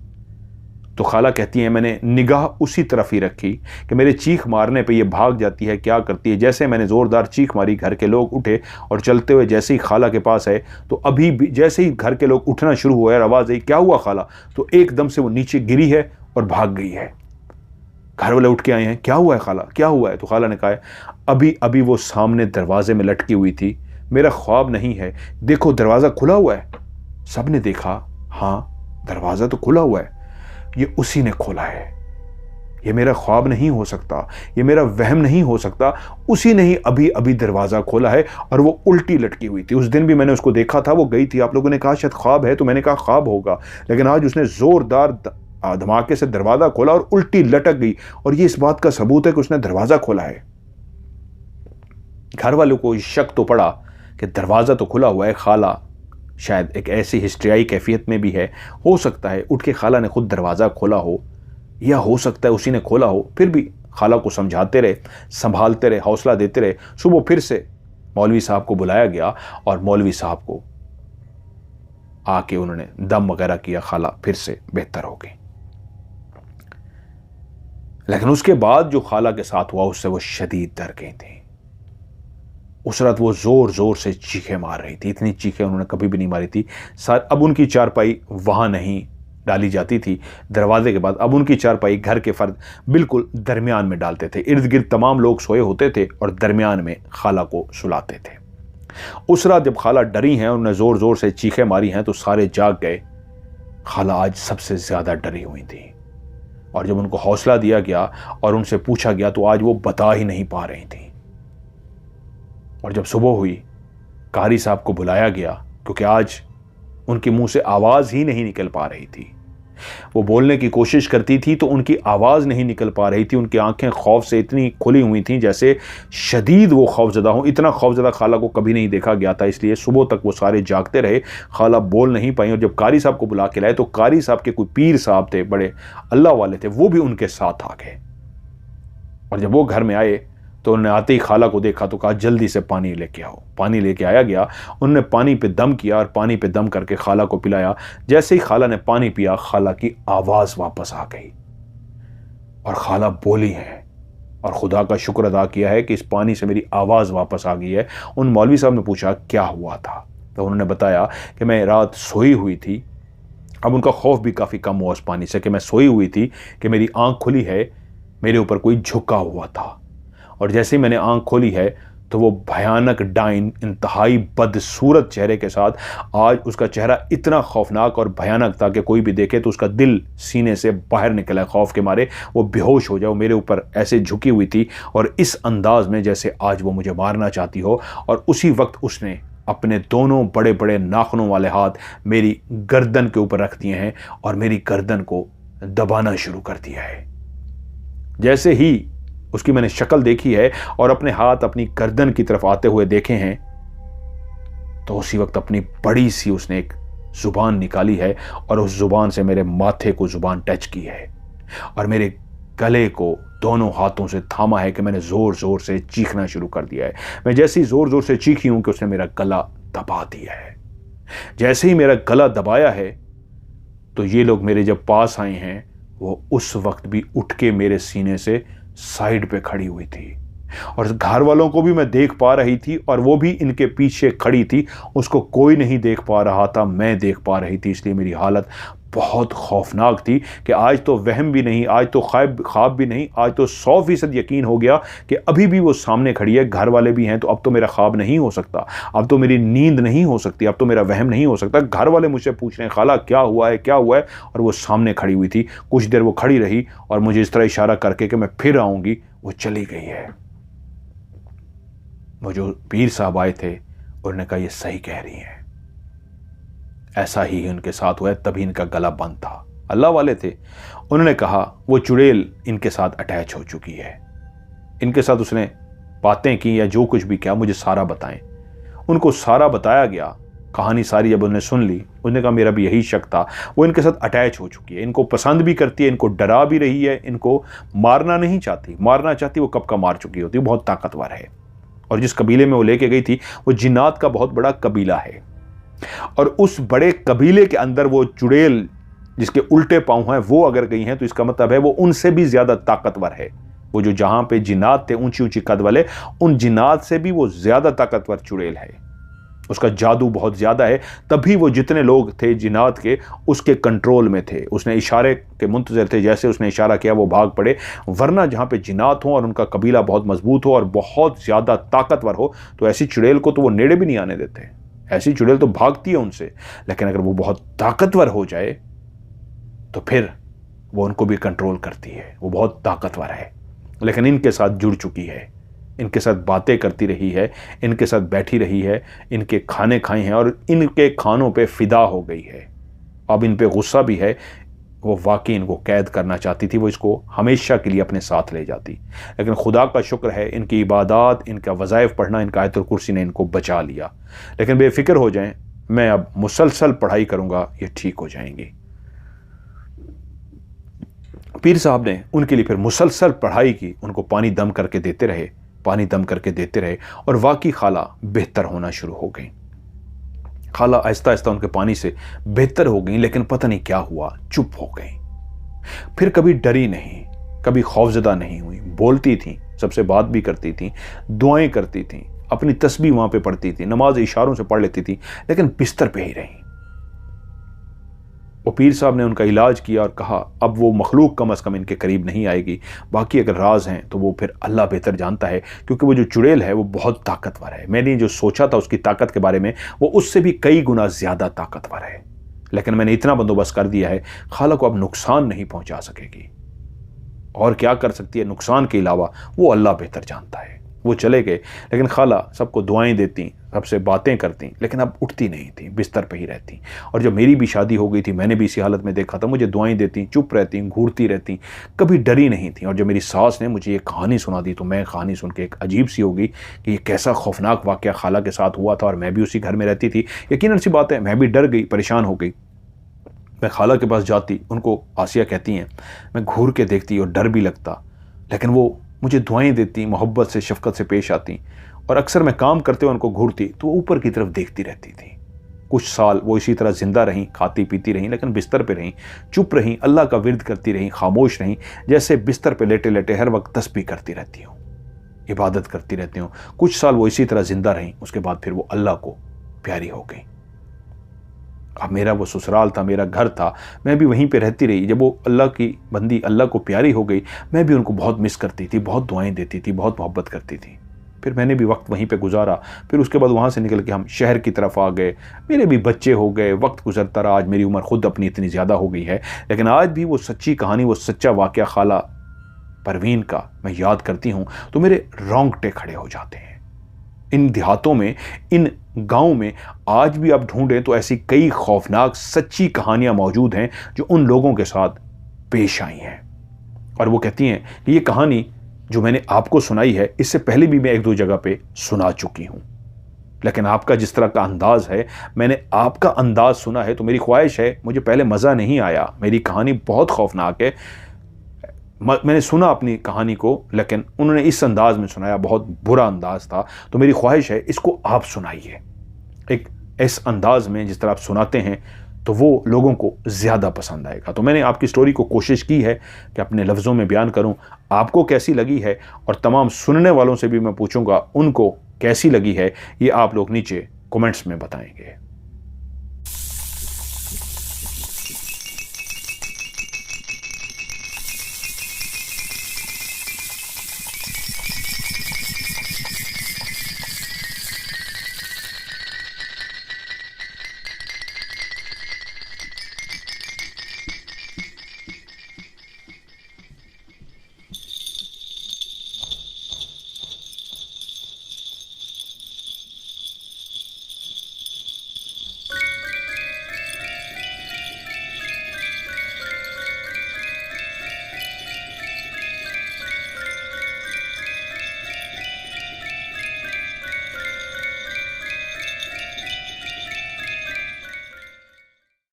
तो खाला कहती है मैंने निगाह उसी तरफ ही रखी कि मेरे चीख मारने पे ये भाग जाती है, क्या करती है। जैसे मैंने ज़ोरदार चीख मारी, घर के लोग उठे और चलते हुए जैसे ही खाला के पास है तो अभी भी जैसे ही घर के लोग उठना शुरू हुआ, आवाज़ आई क्या हुआ खाला, तो एकदम से वो नीचे गिरी है और भाग गई है। घर वाले उठ के आए हैं, क्या हुआ है खाला, क्या हुआ है। तो खाला ने कहा है अभी अभी वो सामने दरवाजे में लटकी हुई थी, मेरा ख्वाब नहीं है, देखो दरवाज़ा खुला हुआ है। सब ने देखा, हाँ दरवाज़ा तो खुला हुआ है, ये उसी ने खोला है, ये मेरा ख्वाब नहीं हो सकता, ये मेरा वहम नहीं हो सकता, उसी ने ही अभी अभी दरवाज़ा खोला है और वो उल्टी लटकी हुई थी। उस दिन भी मैंने उसको देखा था, वो गई थी, आप लोगों ने कहा शायद ख्वाब है, तो मैंने कहा ख्वाब होगा, लेकिन आज उसने ज़ोरदार धमाके से दरवाज़ा खोला और उल्टी लटक गई, और ये इस बात का सबूत है कि उसने दरवाज़ा खोला है। घर वालों को शक तो पड़ा कि दरवाज़ा तो खुला हुआ है, खाला शायद एक ऐसी हिस्ट्रियाई कैफियत में भी है, हो सकता है उठ के खाला ने खुद दरवाज़ा खोला हो, या हो सकता है उसी ने खोला हो। फिर भी खाला को समझाते रहे, संभालते रहे, हौसला देते रहे। सुबह फिर से मौलवी साहब को बुलाया गया और मौलवी साहब को आके उन्होंने दम वगैरह किया, खाला फिर से बेहतर हो गई। लेकिन उसके बाद जो खाला के साथ हुआ उससे वो शदीद डर गई थी। उस रात वो जोर जोर से चीखें मार रही थी, इतनी चीखें उन्होंने कभी भी नहीं मारी थी। अब उनकी चारपाई वहां नहीं डाली जाती थी दरवाजे के बाद, अब उनकी चारपाई घर के फर्द बिल्कुल दरमियान में डालते थे। इर्द गिर्द तमाम लोग सोए होते थे और दरमियान में खाला को सुलाते थे। उस रात जब खाला डरी हैं, उन्होंने जोर जोर से चीखें मारी हैं, तो सारे जाग गए। खाला आज सबसे ज्यादा डरी हुई थी, और जब उनको हौसला दिया गया और उनसे पूछा गया तो आज वो बता ही नहीं पा रही थी। और जब सुबह हुई, कारी साहब को बुलाया गया, क्योंकि आज उनके मुंह से आवाज ही नहीं निकल पा रही थी। वो बोलने की कोशिश करती थी तो उनकी आवाज नहीं निकल पा रही थी। उनकी आंखें खौफ से इतनी खुली हुई थीं जैसे शदीद वो खौफजदा हों। इतना खौफजदा खाला को कभी नहीं देखा गया था, इसलिए सुबह तक वो सारे जागते रहे। खाला बोल नहीं पाई, और जब कारी साहब को बुला के लाए तो कारी साहब के कोई पीर साहब थे, बड़े अल्लाह वाले थे, वो भी उनके साथ आ गए। और जब वो घर में आए तो उन्होंने आते ही खाला को देखा तो कहा जल्दी से पानी लेके आओ। पानी लेके आया गया, उन्होंने पानी पे दम किया और पानी पे दम करके खाला को पिलाया। जैसे ही खाला ने पानी पिया, खाला की आवाज वापस आ गई और खाला बोली है, और खुदा का शुक्र अदा किया है कि इस पानी से मेरी आवाज वापस आ गई है। उन मौलवी साहब ने पूछा क्या हुआ था, तो उन्होंने बताया कि मैं रात सोई हुई थी। अब उनका खौफ भी काफी कम हुआ उस पानी से, कि मैं सोई हुई थी कि मेरी आंख खुली है, मेरे ऊपर कोई झुका हुआ था, और जैसे ही मैंने आंख खोली है तो वो भयानक डाइन इंतहाई बदसूरत चेहरे के साथ, आज उसका चेहरा इतना खौफनाक और भयानक था कि कोई भी देखे तो उसका दिल सीने से बाहर निकला, खौफ के मारे वो बेहोश हो जाए। मेरे ऊपर ऐसे झुकी हुई थी और इस अंदाज में जैसे आज वो मुझे मारना चाहती हो। और उसी वक्त उसने अपने दोनों बड़े बड़े नाखूनों वाले हाथ मेरी गर्दन के ऊपर रख दिए हैं और मेरी गर्दन को दबाना शुरू कर दिया है। जैसे ही उसकी मैंने शक्ल देखी है और अपने हाथ अपनी गर्दन की तरफ आते हुए देखे हैं, तो उसी वक्त अपनी बड़ी सी उसने एक जुबान निकाली है और उस जुबान से मेरे माथे को जुबान टच की है और मेरे गले को दोनों हाथों से थामा है कि मैंने जोर जोर से चीखना शुरू कर दिया है। मैं जैसे ही जोर जोर से चीखी हूं कि उसने मेरा गला दबा दिया है। जैसे ही मेरा गला दबाया है तो ये लोग मेरे जब पास आए हैं, वो उस वक्त भी उठ के मेरे सीने से साइड पे खड़ी हुई थी, और घर वालों को भी मैं देख पा रही थी और वो भी इनके पीछे खड़ी थी। उसको कोई नहीं देख पा रहा था, मैं देख पा रही थी। इसलिए मेरी हालत बहुत खौफनाक थी कि आज तो वहम भी नहीं, आज तो ख्वाब भी नहीं, आज तो 100% यकीन हो गया कि अभी भी वो सामने खड़ी है, घर वाले भी हैं, तो अब तो मेरा ख्वाब नहीं हो सकता, अब तो मेरी नींद नहीं हो सकती, अब तो मेरा वहम नहीं हो सकता। घर वाले मुझसे पूछ रहे हैं खाला क्या हुआ है, क्या हुआ है, और वो सामने खड़ी हुई थी। कुछ देर वो खड़ी रही और मुझे इस तरह इशारा करके कि मैं फिर आऊँगी, वो चली गई है। वो जो पीर साहब आए थे उन्होंने कहा ये सही कह रही हैं, ऐसा ही उनके साथ हुआ है, तभी इनका गला बंद था। अल्लाह वाले थे। उन्होंने कहा वो चुड़ैल इनके साथ अटैच हो चुकी है, इनके साथ उसने बातें की या जो कुछ भी किया, मुझे सारा बताएं। उनको सारा बताया गया, कहानी सारी जब उन्होंने सुन ली, उन्होंने कहा मेरा भी यही शक था, वो इनके साथ अटैच हो चुकी है, इनको पसंद भी करती है, इनको डरा भी रही है, इनको मारना नहीं चाहती, मारना चाहती वो कब का मार चुकी होती, बहुत ताकतवर है। और जिस कबीले में वो लेके गई थी वो जिन्नात का बहुत बड़ा कबीला है, और उस बड़े कबीले के अंदर वो चुड़ैल जिसके उल्टे पांव हैं वो अगर गई हैं तो इसका मतलब है वो उनसे भी ज्यादा ताकतवर है। वो जो जहां पे जिन्नात थे ऊंची ऊंची कद वाले, उन जिन्नात से भी वो ज्यादा ताकतवर चुड़ैल है। उसका जादू बहुत ज्यादा है, तभी वो जितने लोग थे जिन्नात के उसके कंट्रोल में थे। उसने इशारे के मुंतजर थे, जैसे उसने इशारा किया वो भाग पड़े। वरना जहां पे जिन्नात हो और उनका कबीला बहुत मजबूत हो और बहुत ज्यादा ताकतवर हो तो ऐसी चुड़ैल को तो वो नेड़े भी नहीं आने देते। ऐसी चुड़ैल तो भागती है उनसे, लेकिन अगर वो बहुत ताकतवर हो जाए तो फिर वो उनको भी कंट्रोल करती है। वो बहुत ताकतवर है, लेकिन इनके साथ जुड़ चुकी है, इनके साथ बातें करती रही है, इनके साथ बैठी रही है, इनके खाने खाए हैं और इनके खानों पे फिदा हो गई है। अब इन पे गुस्सा भी है। वो वाकई इनको कैद करना चाहती थी, वो इसको हमेशा के लिए अपने साथ ले जाती। लेकिन खुदा का शुक्र है इनकी इबादत, इनका वज़ाइफ पढ़ना, इनका आयतुल कुर्सी ने इनको बचा लिया। लेकिन बेफिक्र हो जाएं, मैं अब मुसलसल पढ़ाई करूँगा, ये ठीक हो जाएंगी। पीर साहब ने उनके लिए फिर मुसलसल पढ़ाई की, उनको पानी दम करके देते रहे, पानी दम करके देते रहे और वाकई खाला बेहतर होना शुरू हो गई। खाला आहिस्ता आहिस्ता उनके पानी से बेहतर हो गई, लेकिन पता नहीं क्या हुआ, चुप हो गई। फिर कभी डरी नहीं, कभी खौफजदा नहीं हुई, बोलती थी, सबसे बात भी करती थी, दुआएं करती थी, अपनी तस्बीह वहां पे पढ़ती थी, नमाज इशारों से पढ़ लेती थी, लेकिन बिस्तर पे ही रही। वो पीर साहब ने उनका इलाज किया और कहा अब वो मखलूक कम अज़ कम इनके करीब नहीं आएगी। बाकी अगर राज हैं तो वो फिर अल्लाह बेहतर जानता है, क्योंकि वो जो चुड़ैल है वो बहुत ताकतवर है। मैंने जो सोचा था उसकी ताकत के बारे में, वो उससे भी कई गुना ज़्यादा ताकतवर है। लेकिन मैंने इतना बंदोबस्त कर दिया है, खाला को अब नुकसान नहीं पहुंचा सकेगी। और क्या कर सकती है नुकसान के अलावा, वो अल्लाह बेहतर जानता है। वो चले गए, लेकिन खाला सबको दुआएं देती, सबसे बातें करती, लेकिन अब उठती नहीं थी, बिस्तर पे ही रहती। और जब मेरी भी शादी हो गई थी, मैंने भी इसी हालत में देखा था, मुझे दुआएं देती, चुप रहती, घूरती रहती, कभी डरी नहीं थी। और जब मेरी सास ने मुझे ये कहानी सुना दी तो मैं कहानी सुन के एक अजीब सी हो गई कि ये कैसा खौफनाक वाक़या खाला के साथ हुआ था, और मैं भी उसी घर में रहती थी। यकीनन सी बात है, मैं भी डर गई, परेशान हो गई। मैं खाला के पास जाती, उनको आसिया कहती हैं, मैं घूर के देखती और डर भी लगता, लेकिन वो मुझे दुआएं देती, मोहब्बत से शफकत से पेश आती। और अक्सर मैं काम करते हुए उनको घूरती तो वो ऊपर की तरफ देखती रहती थी। कुछ साल वो इसी तरह जिंदा रहीं, खाती पीती रहीं, लेकिन बिस्तर पे रहीं, चुप रहीं, अल्लाह का विर्द करती रहीं, खामोश रहीं, जैसे बिस्तर पे लेटे लेटे हर वक्त तस्बीह करती रहती हूँ, इबादत करती रहती हूँ। कुछ साल वो इसी तरह जिंदा रहीं, उसके बाद फिर वो अल्लाह को प्यारी हो गई। अब मेरा वो ससुराल था, मेरा घर था, मैं भी वहीं पे रहती रही। जब वो अल्लाह की बंदी अल्लाह को प्यारी हो गई, मैं भी उनको बहुत मिस करती थी, बहुत दुआएं देती थी, बहुत मोहब्बत करती थी। फिर मैंने भी वक्त वहीं पे गुजारा। फिर उसके बाद वहाँ से निकल के हम शहर की तरफ आ गए, मेरे भी बच्चे हो गए, वक्त गुजरता रहा। आज मेरी उम्र खुद अपनी इतनी ज़्यादा हो गई है, लेकिन आज भी वो सच्ची कहानी, वो सच्चा वाक़या खाला परवीन का मैं याद करती हूँ तो मेरे रोंगटे खड़े हो जाते हैं। इन देहातों में, इन गाँव में आज भी आप ढूंढें तो ऐसी कई खौफनाक सच्ची कहानियां मौजूद हैं जो उन लोगों के साथ पेश आई हैं। और वो कहती हैं कि ये कहानी जो मैंने आपको सुनाई है, इससे पहले भी मैं एक दो जगह पे सुना चुकी हूं, लेकिन आपका जिस तरह का अंदाज है, मैंने आपका अंदाज सुना है तो मेरी ख्वाहिश है, मुझे पहले मज़ा नहीं आया, मेरी कहानी बहुत खौफनाक है, मैंने सुना अपनी कहानी को, लेकिन उन्होंने इस अंदाज में सुनाया, बहुत बुरा अंदाज था, तो मेरी ख्वाहिश है इसको आप सुनाइए एक इस अंदाज में जिस तरह आप सुनाते हैं, तो वो लोगों को ज़्यादा पसंद आएगा। तो मैंने आपकी स्टोरी को कोशिश की है कि अपने लफ्ज़ों में बयान करूं, आपको कैसी लगी है, और तमाम सुनने वालों से भी मैं पूछूंगा उनको कैसी लगी है, ये आप लोग नीचे कमेंट्स में बताएंगे।